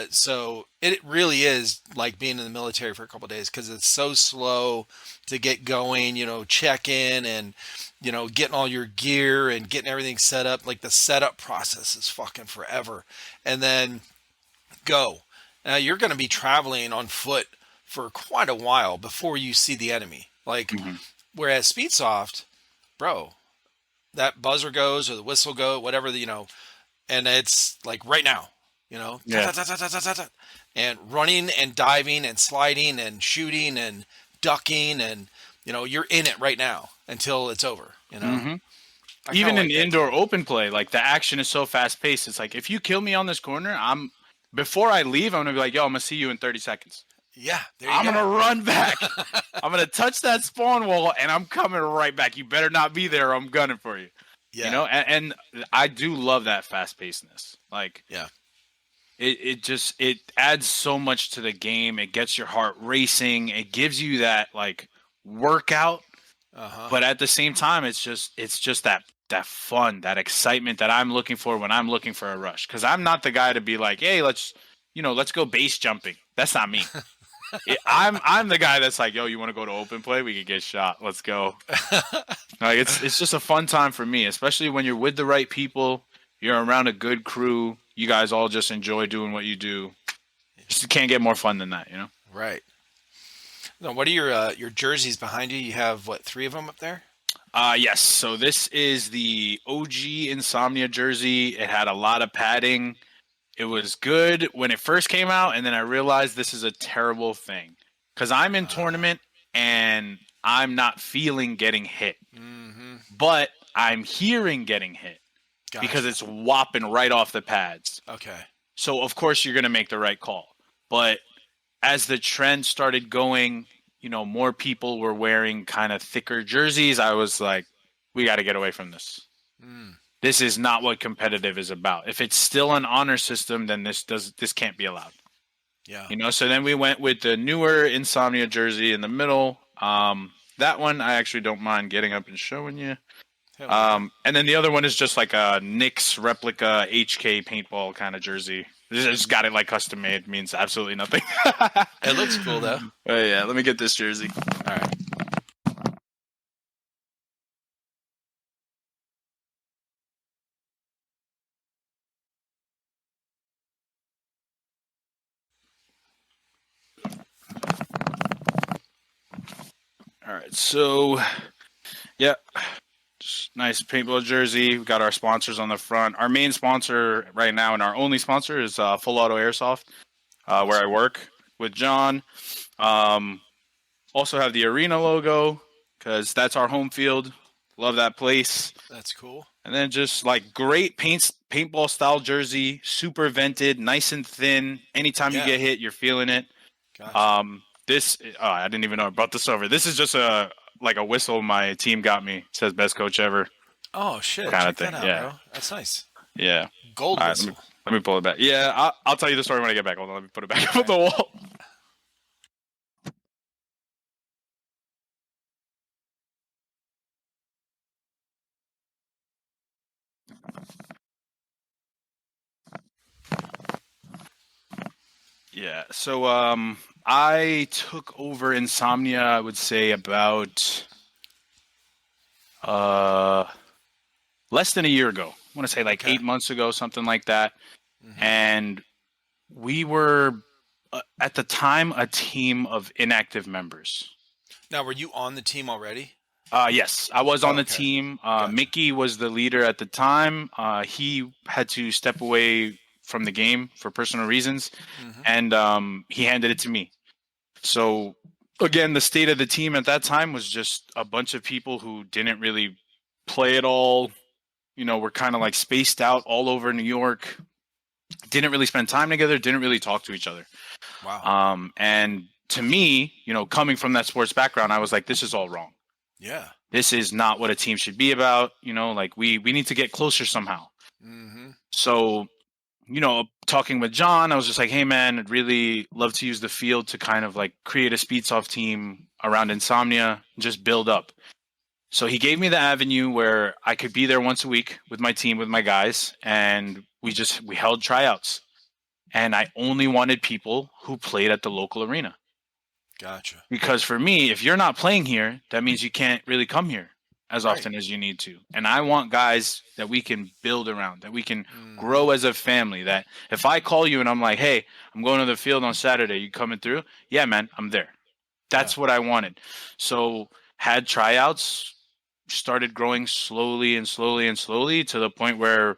So it really is like being in the military for a couple of days, because it's so slow to get going, check in and, getting all your gear and getting everything set up. Like the setup process is fucking forever. And then go. Now you're going to be traveling on foot for quite a while before you see the enemy. Like, whereas Speedsoft, bro, that buzzer goes or the whistle go, whatever, and it's like right now. And running and diving and sliding and shooting and ducking, and you're in it right now until it's over. Even in indoor open play, like the action is so fast paced. It's like, if you kill me on this corner, before I leave, I'm gonna be like, yo, I'm gonna see you in 30 seconds. Yeah, I'm gonna run back. I'm gonna touch that spawn wall, and I'm coming right back. You better not be there, or I'm gunning for you. Yeah. And I do love that fast pacedness. Like, yeah. It adds so much to the game. It gets your heart racing. It gives you that like workout, but at the same time, it's just that fun, that excitement that I'm looking for when I'm looking for a rush. Because I'm not the guy to be like, hey, let's go base jumping. That's not me. I'm the guy that's like, yo, you want to go to open play? We could get shot. Let's go. Like it's just a fun time for me, especially when you're with the right people. You're around a good crew. You guys all just enjoy doing what you do. Just can't get more fun than that, you know. Right. Now, what are your jerseys behind you? You have what, 3 of them up there? Yes. So this is the OG Insomnia jersey. It had a lot of padding. It was good when it first came out, and then I realized this is a terrible thing because I'm in tournament and I'm not feeling getting hit, Mm-hmm. but I'm hearing getting hit because Gotcha. it's whopping right off the pads. Okay. So of course you're gonna make the right call. But as the trend started going, more people were wearing kind of thicker jerseys. I was like, we got to get away from this. Mm. This is not what competitive is about. If it's still an honor system, then this can't be allowed. Yeah. So then we went with the newer Insomnia jersey in the middle. That one I actually don't mind getting up and showing you. Hell yeah. And then the other one is just like a Knicks replica HK paintball kind of jersey. Just got it like custom made. Means absolutely nothing. It looks cool though. Oh yeah, let me get this jersey. All right. All right, so yeah, just nice paintball jersey. We got our sponsors on the front. Our main sponsor right now and our only sponsor is Full Auto Airsoft, where I work with John. Also have the arena logo because that's our home field. Love that place. That's cool. And then just like great paintball style jersey, super vented, nice and thin. Anytime you Yeah. get hit, you're feeling it. Gotcha. I didn't even know I brought this over. This is just a whistle my team got me. It says best coach ever. Oh shit! Kinda Check thing, that out, yeah. bro. That's nice. Yeah. Gold All right, whistle. let me pull it back. Yeah, I'll tell you the story when I get back. Hold on, let me put it back up on the wall. Yeah. So I took over Insomnia, I would say about less than a year ago. I want to say like Okay. 8 months ago, something like that. Mhm. And we were at the time a team of inactive members. Now, were you on the team already? Yes, I was Oh, on the okay. team. Gotcha. Mickey was the leader at the time. He had to step away from the game for personal reasons, Mm-hmm. and he handed it to me. So again, the state of the team at that time was just a bunch of people who didn't really play at all. Were kind of like spaced out all over New York. Didn't really spend time together. Didn't really talk to each other. Wow. And to me, coming from that sports background, I was like, this is all wrong. Yeah. This is not what a team should be about. Like we need to get closer somehow. Mm-hmm. So, talking with John, I was just like, hey man, I'd really love to use the field to kind of like create a speedsoft team around Insomnia, and just build up. So he gave me the avenue where I could be there once a week with my team, with my guys, and we held tryouts. And I only wanted people who played at the local arena. Gotcha. Because for me, if you're not playing here, that means you can't really come here as Right. often as you need to. And I want guys that we can build around, that we can Mhm. grow as a family. That if I call you and I'm like, hey, I'm going to the field on Saturday, you coming through? Yeah, man, I'm there. That's Yeah. what I wanted. So had tryouts, started growing slowly and slowly and slowly to the point where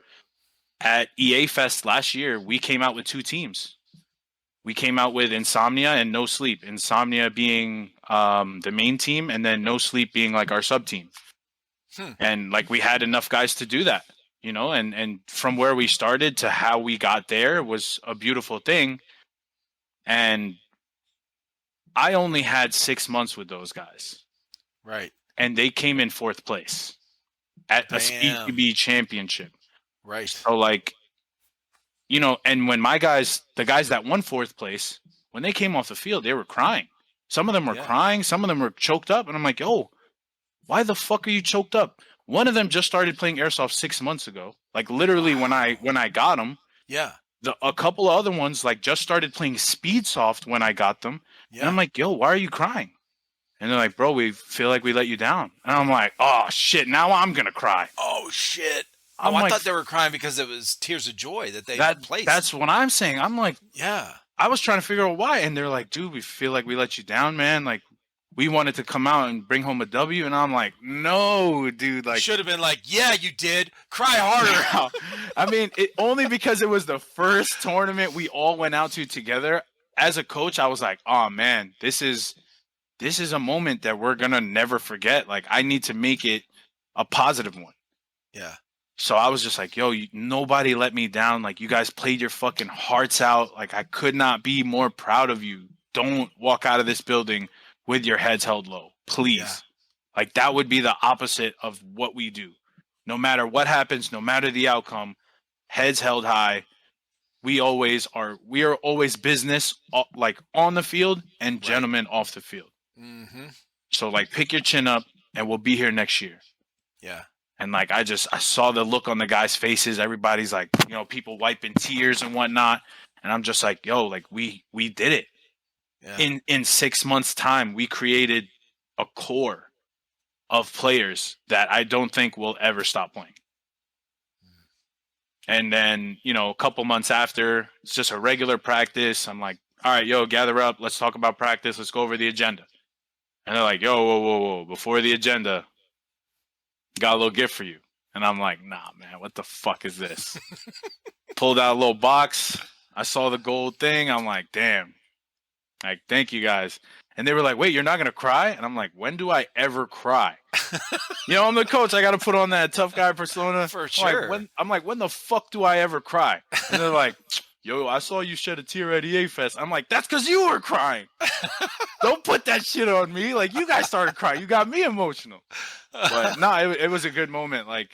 at EA Fest last year, we came out with 2 teams. We came out with Insomnia and No Sleep. Insomnia being the main team, and then No Sleep being like our sub team. Hmm. And like we had enough guys to do that, and from where we started to how we got there was a beautiful thing. And I only had 6 months with those guys, Right. and they came in 4th place at a Damn. SpeedODB Championship. Right. So like, and when the guys that won 4th place, when they came off the field, they were crying. Some of them were Yeah. crying. Some of them were choked up. And I'm like, yo, why the fuck are you choked up? One of them just started playing airsoft 6 months ago. Like literally when I got him. Yeah. A couple of other ones like just started playing Speedsoft when I got them. And I'm Yeah. like, yo, why are you crying? And they're like, bro, we feel like we let you down. And I'm like, oh shit, now I'm gonna cry. Oh shit. Oh, I'm I like, thought they were crying because it was tears of joy that they that's placed. what I'm saying. I'm like, Yeah. I was trying to figure out why, and they're like, dude, we feel like we let you down, man. Like, we wanted to come out and bring home a W, and I'm like, no, dude, You like, should have been like, yeah, you did. Cry harder. I mean, it only because it was the first tournament we all went out to together. As a coach, I was like, oh man, this is a moment that we're gonna never forget. Like, I need to make it a positive one. Yeah. So I was just like, yo, nobody let me down. Like, you guys played your fucking hearts out. Like, I could not be more proud of you. Don't walk out of this building with your heads held low, please. Yeah. Like, that would be the opposite of what we do. No matter what happens, no matter the outcome, heads held high. We are always business, like on the field, and Right. gentlemen off the field. Mm-hmm. So like, pick your chin up, and we'll be here next year. Yeah. And like, I saw the look on the guys' faces. Everybody's like, people wiping tears and whatnot. And I'm just like, yo, like, we did it. Yeah. In 6 months' time, we created a core of players that I don't think will ever stop playing. And then, a couple months after, it's just a regular practice. I'm like, all right, yo, gather up. Let's talk about practice. Let's go over the agenda. And they're like, yo, whoa, whoa, whoa. Before the agenda, got a little gift for you. And I'm like, nah, man, what the fuck is this? Pulled out a little box. I saw the gold thing. I'm like, damn. Like, thank you guys. And they were like, wait, you're not going to cry? And I'm like, when do I ever cry? I'm the coach. I got to put on that tough guy persona. For sure. I'm like, when the fuck do I ever cry? And they're like, yo, I saw you shed a tear at EA Fest. I'm like, that's because you were crying. Don't put that shit on me. Like, you guys started crying. You got me emotional. But no, it was a good moment. Like,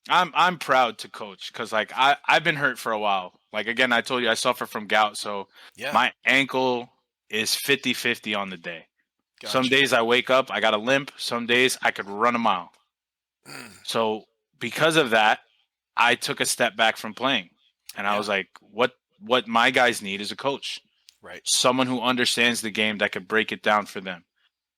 I'm proud to coach because, like, I've been hurt for a while. Like, again, I told you I suffer from gout. So Yeah. my ankle is 50-50 on the day. Gotcha. Some days I wake up, I got a limp. Some days I could run a mile. So because of that, I took a step back from playing. And I was like, what my guys need is a coach. Right. Someone who understands the game that could break it down for them.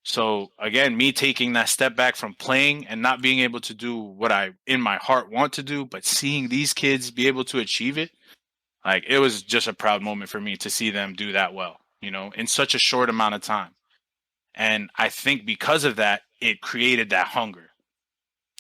So again, me taking that step back from playing and not being able to do what I in my heart want to do, but seeing these kids be able to achieve it, like, it was just a proud moment for me to see them do that well, in such a short amount of time. And I think because of that, it created that hunger.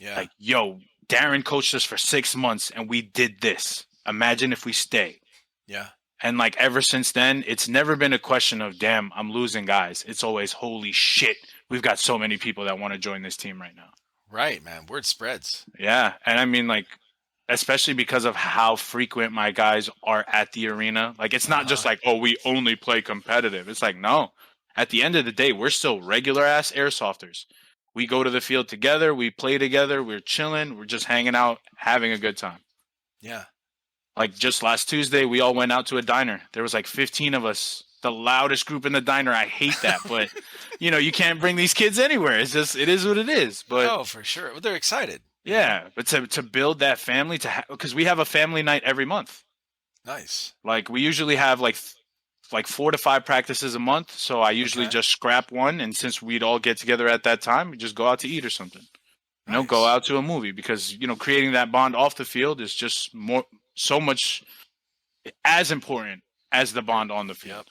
Yeah. Like, yo, Darren coached us for 6 months and we did this. Imagine if we stay. Yeah. And like, ever since then, it's never been a question of, damn, I'm losing guys. It's always, holy shit, we've got so many people that want to join this team right now. Right, man. Word spreads. Yeah. And I mean, like, especially because of how frequent my guys are at the arena. Like, it's not just like, oh, we only play competitive. It's like, no. At the end of the day, we're still regular ass airsofters. We go to the field together. We play together. We're chilling. We're just hanging out, having a good time. Yeah. Like, just last Tuesday, we all went out to a diner. There was like 15 of us, the loudest group in the diner. I hate that, but you can't bring these kids anywhere. It is what it is. But oh, for sure. Well, they're excited. Yeah, but to build that family, because we have a family night every month. Nice. Like, we usually have like 4 to 5 practices a month. So I usually just scrap one, and since we'd all get together at that time, we just go out to eat or something. Nice. Go out to a movie, because creating that bond off the field is just so much as important as the bond on the field.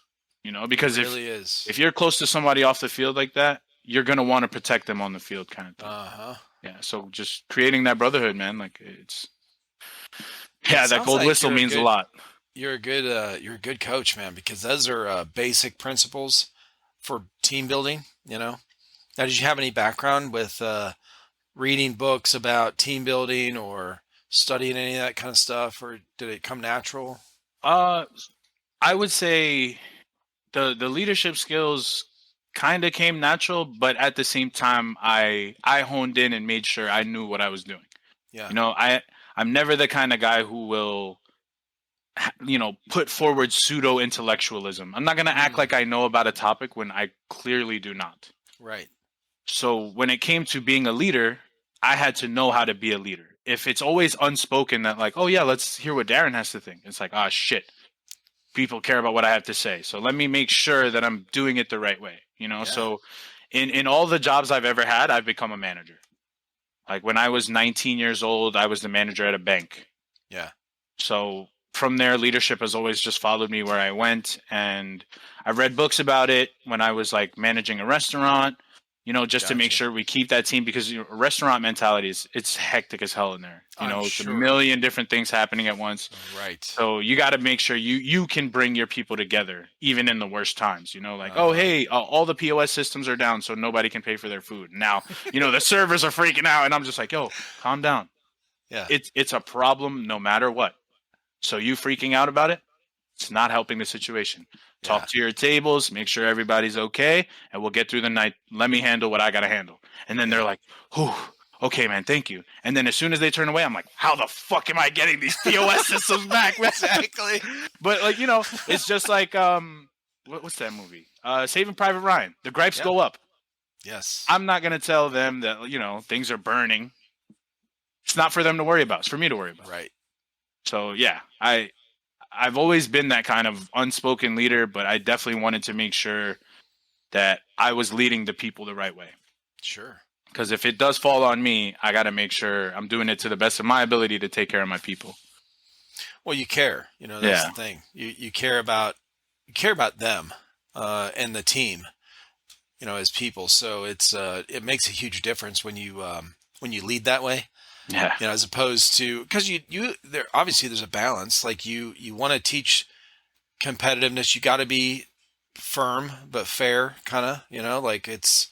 Because it really is. If you're close to somebody off the field like that, you're gonna want to protect them on the field, kind of thing. Yeah, so just creating that brotherhood, man. Like, that gold whistle means a lot. You're a good coach, man, because those are basic principles for team building. Now, did you have any background with reading books about team building or studying any of that kind of stuff, or did it come natural? I would say the leadership skills kind of came natural, but at the same time, I honed in and made sure I knew what I was doing. Yeah. I'm never the kind of guy who will, put forward pseudo intellectualism. I'm not going to act like I know about a topic when I clearly do not. Right. So when it came to being a leader, I had to know how to be a leader. If it's always unspoken that, like, oh yeah, let's hear what Darren has to think. It's like, ah, shit. people care about what I have to say. So let me make sure that I'm doing it the right way, you know? Yeah. So in all the jobs I've ever had, I've become a manager. Like when I was 19 years old, I was the manager at a bank. Yeah. So from there, leadership has always just followed me where I went. And I read books about it when I was like managing a restaurant, you know, just to make Gotcha. sure we keep that team, because you know, restaurant mentality it's hectic as hell in there. You I'm know, it's a sure. million different things happening at once. Right. So you got to make sure you can bring your people together, even in the worst times. You know, like, oh, Uh-huh. hey, all the POS systems are down, so nobody can pay for their food. Now, you know, the servers are freaking out, and I'm just like, yo, calm down. Yeah. It's a problem no matter what. So you freaking out about it, it's not helping the situation. Talk Yeah. to your tables, make sure everybody's okay, and we'll get through the night. Let me handle what I got to handle. And then Yeah. they're like, whew, okay, man, thank you. And then as soon as they turn away, I'm like, how the fuck am I getting these POS systems back, man? Exactly. But like, you know, it's just like what's that movie? Saving Private Ryan. The gripes Yeah. go up. Yes. I'm not gonna tell them that, you know, things are burning. It's not for them to worry about. It's for me to worry about. Right. So yeah, I've always been that kind of unspoken leader, but I definitely wanted to make sure that I was leading the people the right way. Sure. Because if it does fall on me, I got to make sure I'm doing it to the best of my ability to take care of my people. Well, you care. You know, that's Yeah. the thing. You care about them and the team. You know, as people. So it makes a huge difference when you lead that way. Yeah. You know, as opposed to because there obviously there's a balance. Like you want to teach competitiveness. You got to be firm but fair, kind of. You know, like it's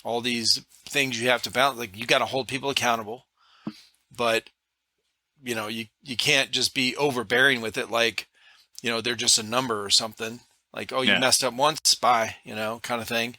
all these things you have to balance. Like you got to hold people accountable, but you know you can't just be overbearing with it. Like you know they're just a number or something. Like oh you Yeah. messed up once, bye. You know, kind of thing.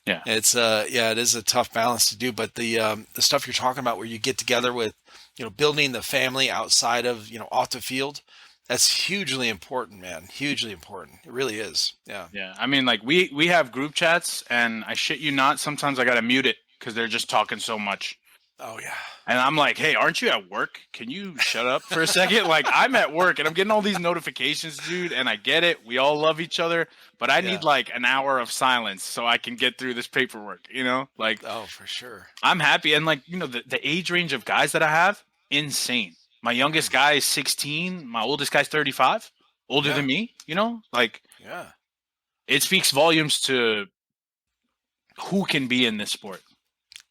Yeah. It's yeah, it is a tough balance to do, but the stuff you're talking about where you get together with, you know, building the family outside of, you know, off the field, that's hugely important, man. Hugely important. It really is. Yeah. Yeah. I mean, like we have group chats, and I shit you not, sometimes I got to mute it because they're just talking so much. Oh yeah. And I'm like, hey, aren't you at work? Can you shut up for a second? Like, I'm at work and I'm getting all these notifications, dude. And I get it. We all love each other. But I need like an hour of silence so I can get through this paperwork, you know? Like, oh, for sure. I'm happy. And, like, you know, the age range of guys that I have, insane. My youngest guy is 16. My oldest guy's 35, older than me, you know? Like, yeah, it speaks volumes to who can be in this sport.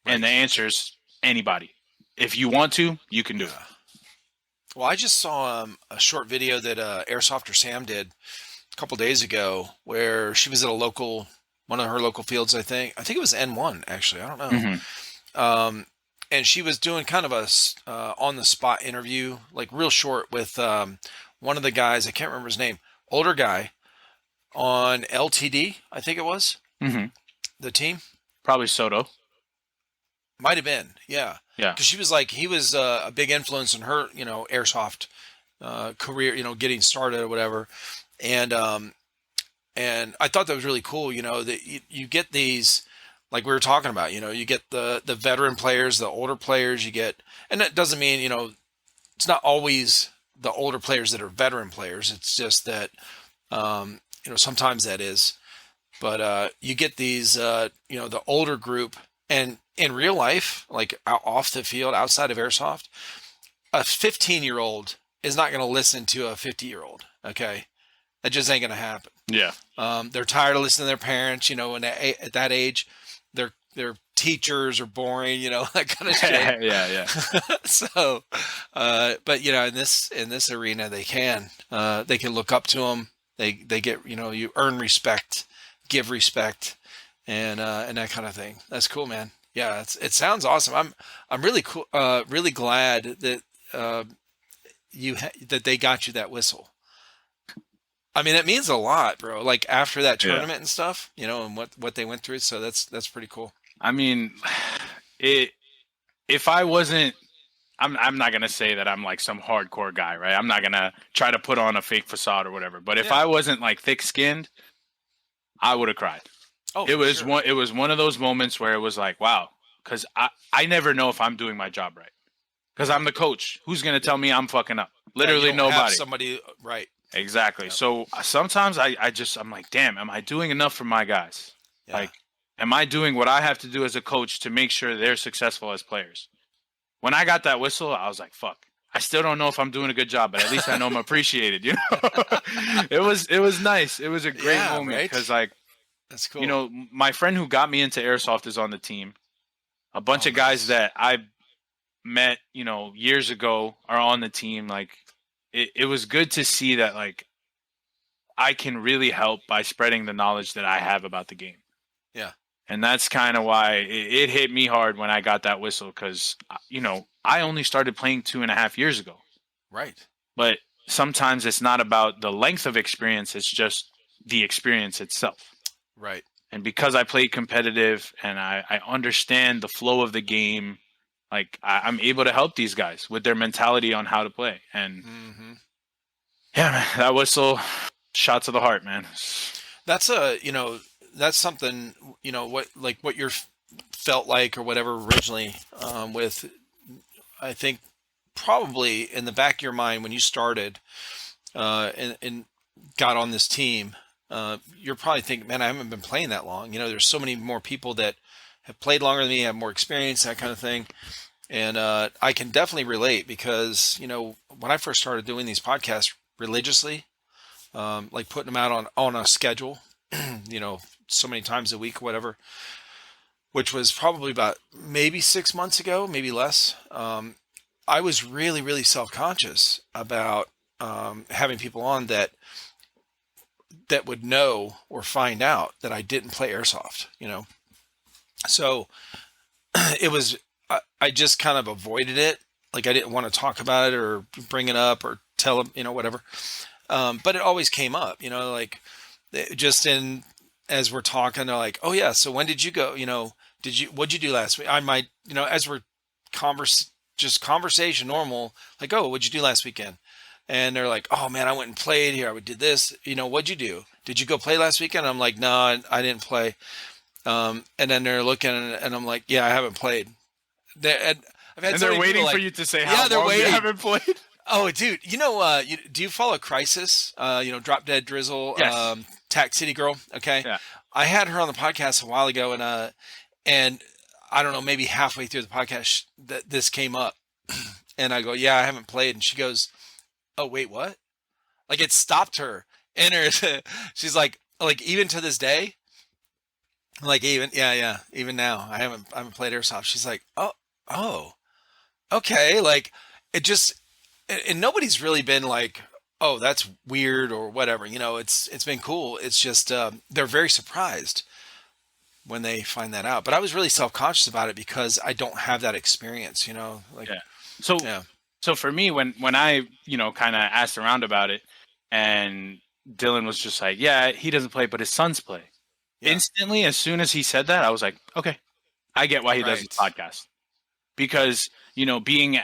Right. And the answer is anybody. If you want to, you can do it. Well, I just saw a short video that Airsofter Sam did a couple days ago where she was at one of her local fields, I think. I think it was N1, actually. I don't know. Mm-hmm. And she was doing kind of a on-the-spot interview, like real short, with one of the guys. I can't remember his name. Older guy on LTD, I think it was. Mm-hmm. The team. Probably Soto. Might have been, yeah. Yeah. Because she was like, he was a big influence in her, you know, airsoft career, you know, getting started or whatever. And I thought that was really cool, you know, that you get these, like we were talking about, you know, you get the veteran players, the older players, you get, and that doesn't mean, you know, it's not always the older players that are veteran players. It's just that, you know, sometimes that is. But you get these, you know, the older group. And in real life, like off the field, outside of airsoft, a 15-year-old is not going to listen to a 50-year-old. Okay, that just ain't going to happen. Yeah. They're tired of listening to their parents. You know, and at that age, their teachers are boring. You know, that kind of shit. Yeah. So, but you know, in this arena, they can look up to them. They get, you know, you earn respect, give respect. And that kind of thing. That's cool, man. Yeah, it sounds awesome. I'm really cool. Really glad that that they got you that whistle. I mean, it means a lot, bro. Like after that tournament and stuff, you know, and what they went through. So that's pretty cool. I mean, if I wasn't, I'm not gonna say that I'm like some hardcore guy, right? I'm not gonna try to put on a fake facade or whatever. But if I wasn't like thick-skinned, I would have cried. Oh, it was one of those moments where it was like, wow, because I never know if I'm doing my job right. Because I'm the coach. Who's going to tell me I'm fucking up? Literally you don't nobody. have somebody, right. Exactly. Yep. So sometimes I'm like, damn, am I doing enough for my guys? Yeah. Like, am I doing what I have to do as a coach to make sure they're successful as players? When I got that whistle, I was like, fuck. I still don't know if I'm doing a good job, but at least I know I'm appreciated. It was nice. It was a great Yeah, moment because right? like, That's cool. my friend who got me into airsoft is on the team. A bunch Oh, of guys nice. that I met, years ago are on the team. Like it was good to see that like I can really help by spreading the knowledge that I have about the game. Yeah. And that's kind of why it hit me hard when I got that whistle because, I only started playing 2.5 years ago. Right. But sometimes it's not about the length of experience, it's just the experience itself. Right. And because I played competitive and I understand the flow of the game, like I'm able to help these guys with their mentality on how to play. And Hmm. yeah, man, that whistle, shot to the heart, man. That's that's something, what you're felt like or whatever originally, with, I think probably in the back of your mind when you started, and got on this team, you're probably thinking, man, I haven't been playing that long. There's so many more people that have played longer than me, have more experience, that kind of thing. And I can definitely relate because, when I first started doing these podcasts religiously, like putting them out on a schedule, so many times a week, whatever, which was probably about maybe 6 months ago, maybe less. I was really, really self-conscious about, having people on that would know or find out that I didn't play airsoft. So it was, I just kind of avoided it. Like I didn't want to talk about it or bring it up or tell them, whatever. But it always came up, like just in, as we're talking, they're like, oh yeah, so when did you go? What'd you do last week? I might, as we're just conversation normal, like, oh, what'd you do last weekend? And they're like, oh man, I went and played here. I did this. What'd you do? Did you go play last weekend? I'm like, no, I didn't play. And then they're looking, and I'm like, yeah, I haven't played. And I've had And so they're many people waiting for like, you to say yeah, how they're long you waiting. haven't played. Oh, dude, do you follow Crisis? Drop Dead Drizzle, Yes. Tack City Girl. Okay, Yeah. I had her on the podcast a while ago, and I don't know, maybe halfway through the podcast that this came up, and I go, yeah, I haven't played, and she goes, oh wait, what? Like it stopped her, and she's like even to this day, like even yeah, even now, I haven't played airsoft. She's like, oh, okay, like it just, and nobody's really been like, oh, that's weird or whatever. It's been cool. It's just, they're very surprised when they find that out. But I was really self-conscious about it because I don't have that experience. Like, Yeah. So yeah, so for me, when I kind of asked around about it, and Dylan was just like, yeah, he doesn't play, but his sons play. yeah, Instantly, as soon as he said that, I was like, okay, I get why he does his right, podcast. Because being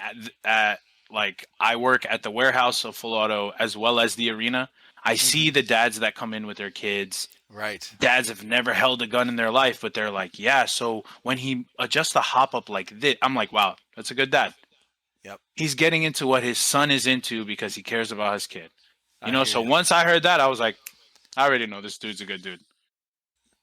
at like I work at the warehouse of Full Auto as well as the arena, I see hmm, the dads that come in with their kids. right, Dads have never held a gun in their life, but they're like, yeah. So when he adjusts the hop up like this, I'm like, wow, that's a good dad. yep, He's getting into what his son is into because he cares about his kid. I hear So you. once I heard that, I was like, I already know this dude's a good dude.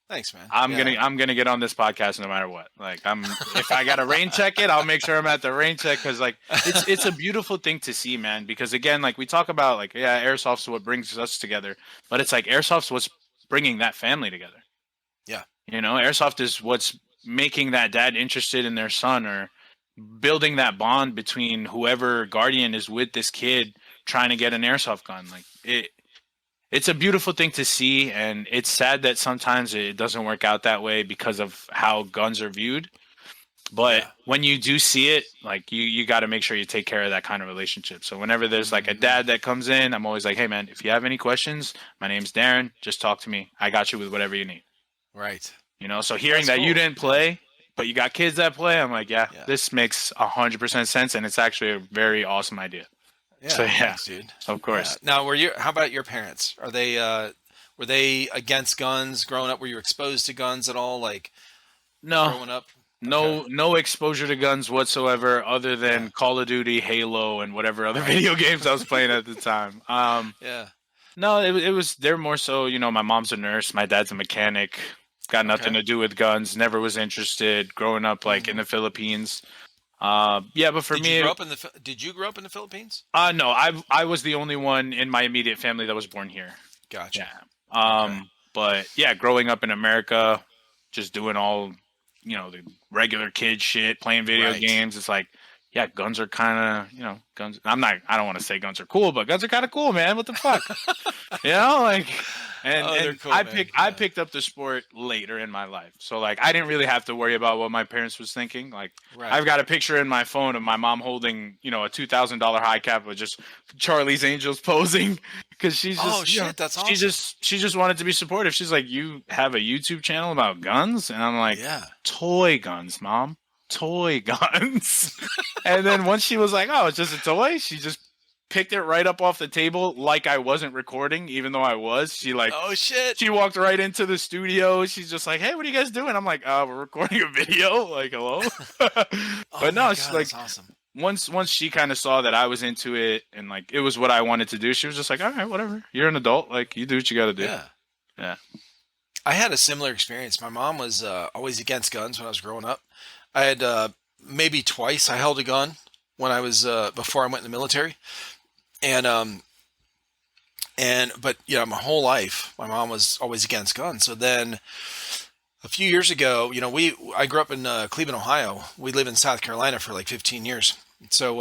Thanks, man. I'm Yeah, gonna I'm gonna get on this podcast no matter what. Like if I gotta rain check it, I'll make sure I'm at the rain check because like it's a beautiful thing to see, man. Because again, like we talk about, like yeah, airsoft's what brings us together, but it's like airsoft's what's bringing that family together. yeah, Airsoft is what's making that dad interested in their son or building that bond between whoever guardian is with this kid trying to get an airsoft gun. Like it's a beautiful thing to see, and it's sad that sometimes it doesn't work out that way because of how guns are viewed. But yeah. when you do see it, like you got to make sure you take care of that kind of relationship. So whenever there's like a Hmm. dad that comes in, I'm always like, hey man, if you have any questions, my name's Darren. Just talk to me. I got you with whatever you need. Right. So hearing That's that you cool. didn't Yeah, play, but you got kids that play, I'm like, yeah, yeah, this makes 100% sense, and it's actually a very awesome idea. So yeah. yeah, Thanks, dude. of Yeah. course. Now, how about your parents? Are they, were they against guns growing up? Were you exposed to guns at all, like No, growing up? Okay. no exposure to guns whatsoever, other Yeah. than Call of Duty, Halo, and whatever other Right. video games I was playing at the time. Yeah. No, it was they're more so, my mom's a nurse, my dad's a mechanic, got nothing Okay. to do with guns, never was interested growing up like in Hmm. the Philippines. Yeah, but for Did you grow me, up in the Did you grow up in the Philippines? no, I was the only one in my immediate family that was born here. Gotcha. Yeah. Okay. But yeah, growing up in America, just doing all, the regular kid shit, playing video Right. games. It's like, yeah, guns are kind of, guns. I don't want to say guns are cool, but guns are kind of cool, man. What the fuck? Like, and Oh, they're and cool, I man. picked I Yeah. picked up the sport later in my life, so like I didn't really have to worry about what my parents was thinking. Like, Right. I've got a picture in my phone of my mom holding, a $2,000 high cap with just Charlie's Angels posing because she's Oh just, shit, that's she awesome. just she just wanted to be supportive. She's like, "You have a YouTube channel about guns?" And I'm like, Yeah. "Toy guns, mom, toy guns." And then once she was like, "Oh, it's just a toy," she just picked it right up off the table like I wasn't recording, even though I was. Oh shit. She walked right into the studio. She's just like, "Hey, what are you guys doing?" I'm like, we're recording a video." Like, hello. Oh But my no, she's god, like, that's awesome. once she kind of saw that I was into it and like it was what I wanted to do, she was just like, "All right, whatever. You're an adult. Like, you do what you got to do." Yeah. Yeah. I had a similar experience. My mom was always against guns when I was growing up. I had maybe twice I held a gun when I was before I went in the military, and but yeah, my whole life my mom was always against guns. So then a few years ago, I grew up in Cleveland, Ohio. We lived in South Carolina for like 15 years. So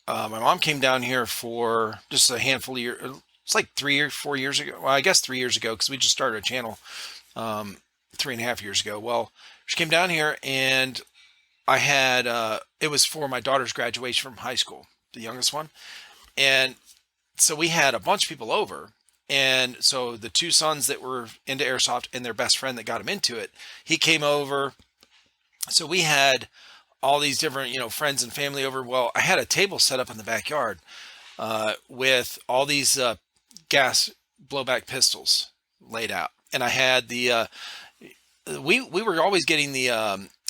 my mom came down here for just a handful of years. It's like 3 or 4 years ago. Well, I guess 3 years ago because we just started a channel 3.5 years ago. Well, she came down here and I had it was for my daughter's graduation from high school, the youngest one, and so we had a bunch of people over. And so the two sons that were into airsoft and their best friend that got him into it, he came over. So we had all these different, friends and family over. Well, I had a table set up in the backyard with all these gas blowback pistols laid out, and I had we were always getting the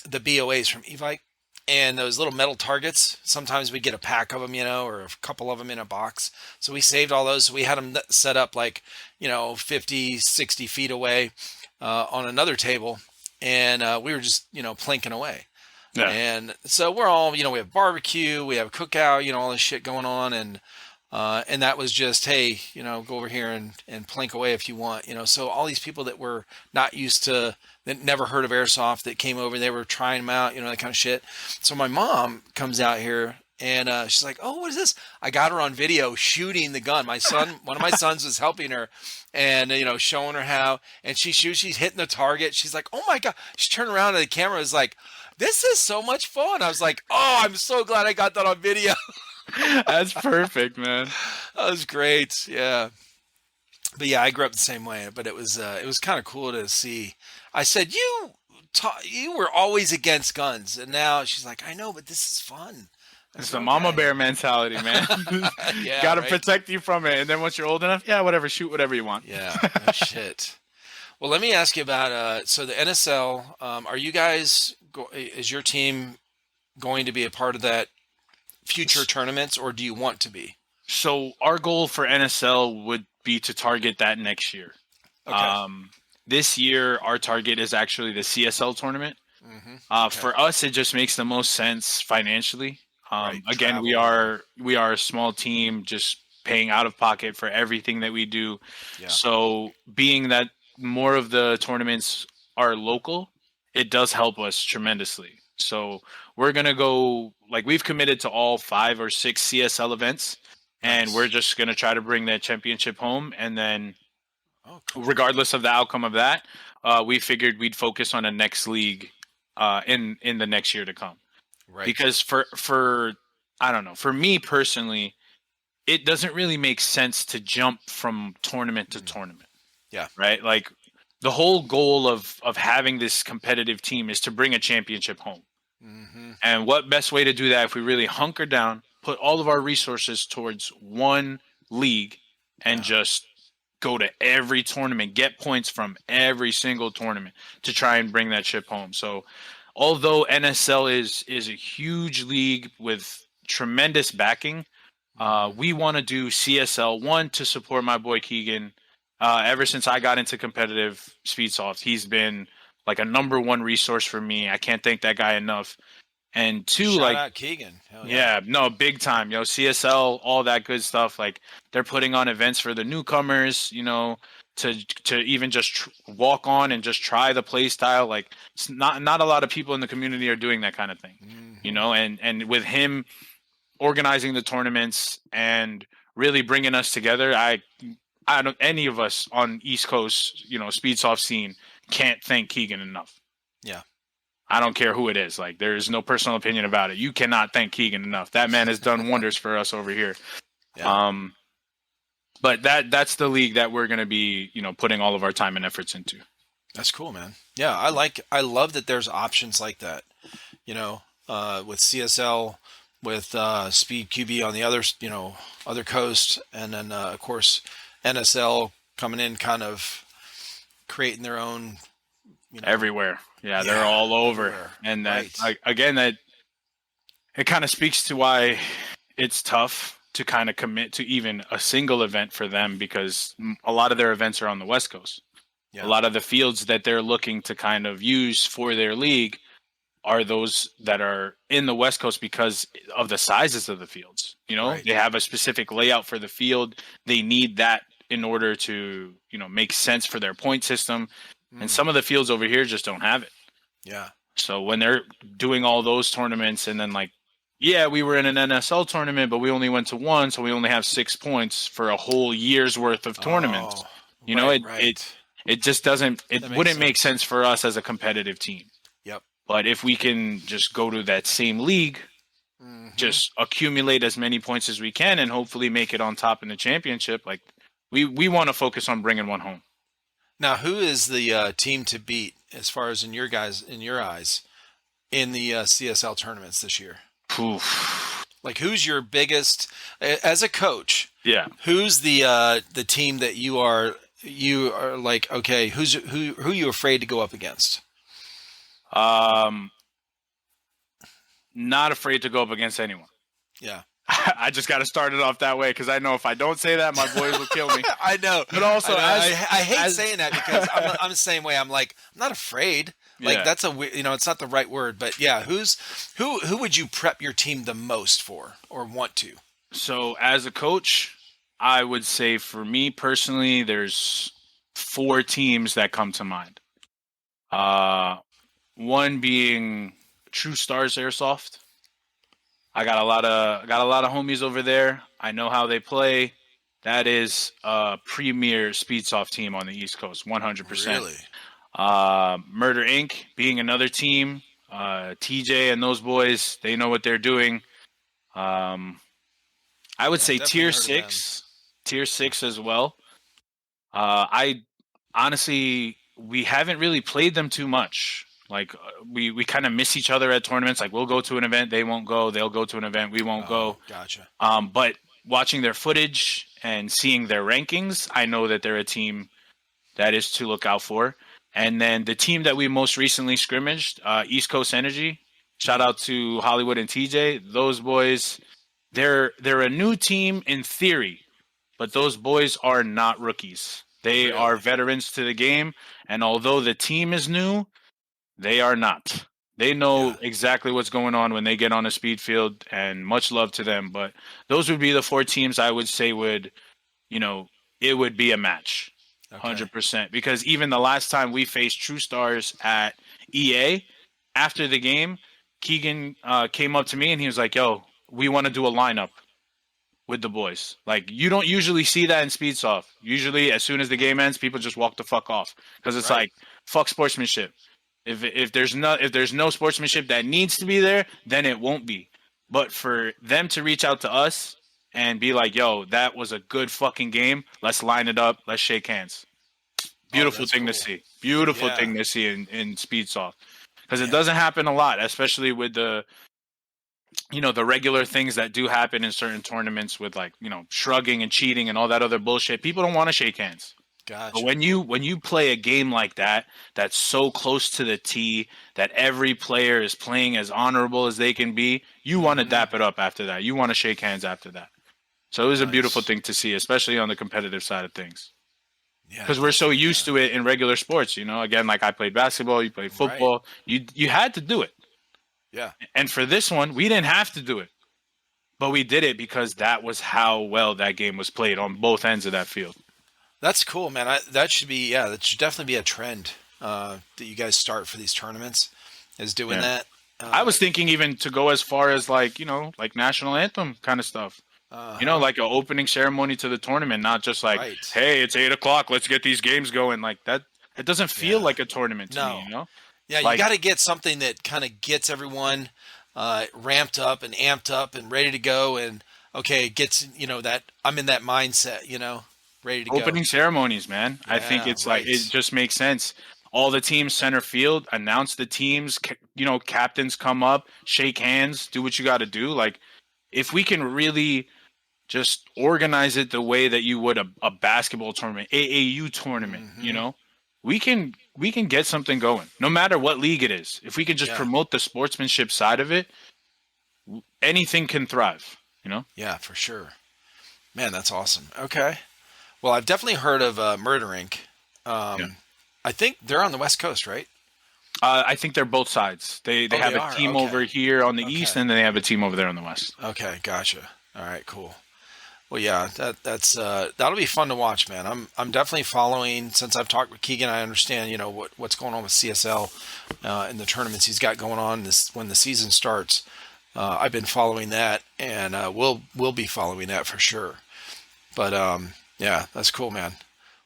BOAs from Evike, and those little metal targets. Sometimes we get a pack of them, or a couple of them in a box. So we saved all those. So we had them set up like 50, 60 feet away on another table, and we were just plinking away. Yeah. And so we're all, we have barbecue, we have a cookout, all this shit going on, and that was just, hey, go over here and plink away if you want, So all these people that were not used to, that never heard of airsoft, that came over, they were trying them out, that kind of shit. So my mom comes out here and she's like, "Oh, what is this?" I got her on video shooting the gun. One of my sons was helping her, and showing her how, and she shoots, she's hitting the target. She's like, "Oh my god!" She turned around and the camera was like, "This is so much fun." I was like, "Oh, I'm so glad I got that on video." That's perfect, man. That was great. Yeah. But yeah, I grew up the same way, but it was kind of cool to see. I said, you were always against guns, and now she's like, "I know, but this is fun." I It's said, the mama "Okay." bear mentality, man. Yeah, Got to right. protect you from it. And then once you're old enough, yeah, whatever, shoot whatever you want. Yeah, no shit. Well, let me ask you about so the NSL. Are you guys? Is your team going to be a part of that future tournaments, or do you want to be? So our goal for NSL would be to target that next year. Okay. This year, our target is actually the CSL tournament. Hmm. Okay. For us, it just makes the most sense financially. Right. Again, we Travel and are a small team, just paying out of pocket for everything that we do. yeah. So, being that more of the tournaments are local, it does help us tremendously. So, we're gonna go like we've committed to all 5 or 6 CSL events, and we're Nice. just gonna try to bring that championship home, and then Oh, cool. regardless of the outcome of that, we figured we'd focus on a next league in the next year to come. Right. Because for I don't know, for me personally, it doesn't really make sense to jump from tournament to Mm. tournament, Yeah. right? Like the whole goal of having this competitive team is to bring a championship home. Hmm. And what best way to do that if we really hunker down, put all of our resources towards one league, and Yeah. just go to every tournament, get points from every single tournament to try and bring that ship home. So, although NSL is a huge league with tremendous backing, We want to do CSL 1 to support my boy Keegan. Ever since I got into competitive Speedsoft, he's been like a number one resource for me. I can't thank that guy enough. And two, Shout like, out Keegan. Hell yeah. yeah, no, big time, CSL, all that good stuff. Like, they're putting on events for the newcomers, to even just walk on and just try the play style. Like, it's not a lot of people in the community are doing that kind of thing, and with him organizing the tournaments and really bringing us together, I don't, any of us on East Coast, Speedsoft scene can't thank Keegan enough. Yeah. I don't care who it is. Like, there is no personal opinion about it. You cannot thank Keegan enough. That man has done wonders for us over here. Yeah. But that's the league that we're going to be, putting all of our time and efforts into. That's cool, man. Yeah, I love that there's options like that. With CSL, with Speed QB on the other, other coast, and then of course NSL coming in, kind of creating their own. Everywhere. Yeah, they're all over. Everywhere. And that, again, that it kind of speaks to why it's tough to kind of commit to even a single event for them, because a lot of their events are on the West Coast. Yeah. A lot of the fields that they're looking to kind of use for their league are those that are in the West Coast because of the sizes of the fields. They have a specific layout for the field. They need that in order to, make sense for their point system. And some of the fields over here just don't have it. Yeah. So when they're doing all those tournaments, and then we were in an NSL tournament, but we only went to one, so we only have 6 points for a whole year's worth of tournaments. It just doesn't. It wouldn't make sense for us as a competitive team. Yep. But if we can just go to that same league, just accumulate as many points as we can, and hopefully make it on top in the championship, like we want to focus on bringing one home. Now, who is the team to beat, as far as in your eyes, in the CSL tournaments this year? Oof. Like, who's your biggest, as a coach? Yeah. Who's the team that you are like, okay, who are you afraid to go up against? Not afraid to go up against anyone. Yeah. I just got to start it off that way, because I know if I don't say that, my boys will kill me. I know. But also, I hate saying that, because I'm the same way. I'm like, I'm not afraid. Like, that's it's not the right word. But yeah, who would you prep your team the most for, or want to? So as a coach, I would say for me personally, there's 4 teams that come to mind. One being True Stars Airsoft. I got a lot of homies over there. I know how they play. That is a premier Speedsoft team on the East Coast, 100%. Really? Murder Inc. being another team. TJ and those boys, they know what they're doing. I would say tier 6 as well. I honestly, we haven't really played them too much. Like, we kind of miss each other at tournaments. Like, we'll go to an event, they won't go. They'll go to an event, we won't go. Gotcha. But watching their footage and seeing their rankings, I know that they're a team that is to look out for. And then the team that we most recently scrimmaged, East Coast Energy. Shout out to Hollywood and TJ. Those boys, they're a new team in theory, but those boys are not rookies. They are veterans to the game. And although the team is new, they are not. They know exactly what's going on when they get on a speed field, and much love to them. But those would be the 4 teams I would say would, it would be a match. 100%. Because even the last time we faced True Stars at EA, after the game, Keegan came up to me and he was like, yo, we want to do a lineup with the boys. Like, you don't usually see that in Speedsoft. Usually, as soon as the game ends, people just walk the fuck off, because it's like, fuck sportsmanship. If there's no sportsmanship that needs to be there, then it won't be. But for them to reach out to us and be like, yo, that was a good fucking game, let's line it up, let's shake hands. Beautiful thing to see. Beautiful thing to see in Speedsoft. Because it doesn't happen a lot, especially with the regular things that do happen in certain tournaments with, like, shrugging and cheating and all that other bullshit. People don't want to shake hands. Gotcha. But when you play a game like that, that's so close to the T, that every player is playing as honorable as they can be, you want to dap it up after that. You want to shake hands after that. So it was a beautiful Nice. thing to see, especially on the competitive side of things. Yeah, Because we're so definitely. used Yeah. to it in regular sports, you know. Again, like I played basketball, you played Right. football. You had to do it. Yeah. And for this one, we didn't have to do it. But we did it because that was how well that game was played on both ends of that field. That's cool, man. That should be, yeah, that should definitely be a trend that you guys start for these tournaments, is doing Yeah. that. I Uh, was thinking even to go as far as like, you know, like national anthem kind of stuff. You know, uh-huh. like an opening ceremony to the tournament, not just like, Right. hey, it's 8 o'clock, let's get these games going. Like that, it doesn't feel Yeah. like a tournament to me, No. you know? Yeah, you Like got to get something that kind of gets everyone ramped up and amped up and ready to go. And okay, it gets, that I'm in that mindset, ready to go. opening ceremonies, man. I think Yeah, it's like, it right. just makes sense. All the teams center field, announce the teams, you know, captains come up, shake hands, do what you got to do. Like, if we can really just organize it the way that you would a basketball tournament, AAU tournament, you Hmm. know, we can get something going, no matter what league it is. If we can just Yeah, promote the sportsmanship side of it, anything can thrive, you know? yeah, for sure. Man, that's awesome. Okay. Well, I've definitely heard of Murder Inc. Yeah. I think they're on the West Coast, right? I think they're both sides. They Oh, they have a are. team Okay. over here on the east, Okay. and then they have a team over there on the west. Okay. Gotcha. All right. Cool. Well, yeah, that'll be fun to watch, man. I'm definitely following since I've talked with Keegan. I understand, what's going on with CSL in the tournaments he's got going on this when the season starts. I've been following that, and we'll be following that for sure. But yeah, that's cool, man.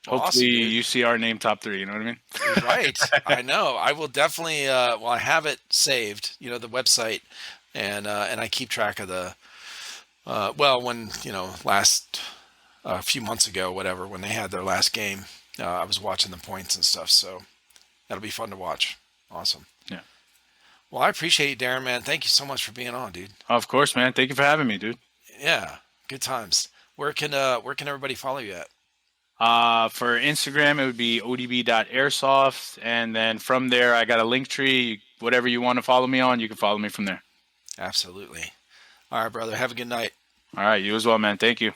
Well, Hopefully, awesome, dude. you see our name top three. You know what I mean? Right. I know. I will definitely. Well, I have it saved. The website, and I keep track of the. Well, when last a few months ago, whatever, when they had their last game, I was watching the points and stuff. So that'll be fun to watch. Awesome. Yeah. Well, I appreciate you, Darren, man. Thank you so much for being on, dude. Of course, man. Thank you for having me, dude. Yeah, good times. Where can everybody follow you at? For Instagram, it would be odb.airsoft. And then from there, I got a link tree. Whatever you want to follow me on, you can follow me from there. Absolutely. All right, brother. Have a good night. All right. You as well, man. Thank you.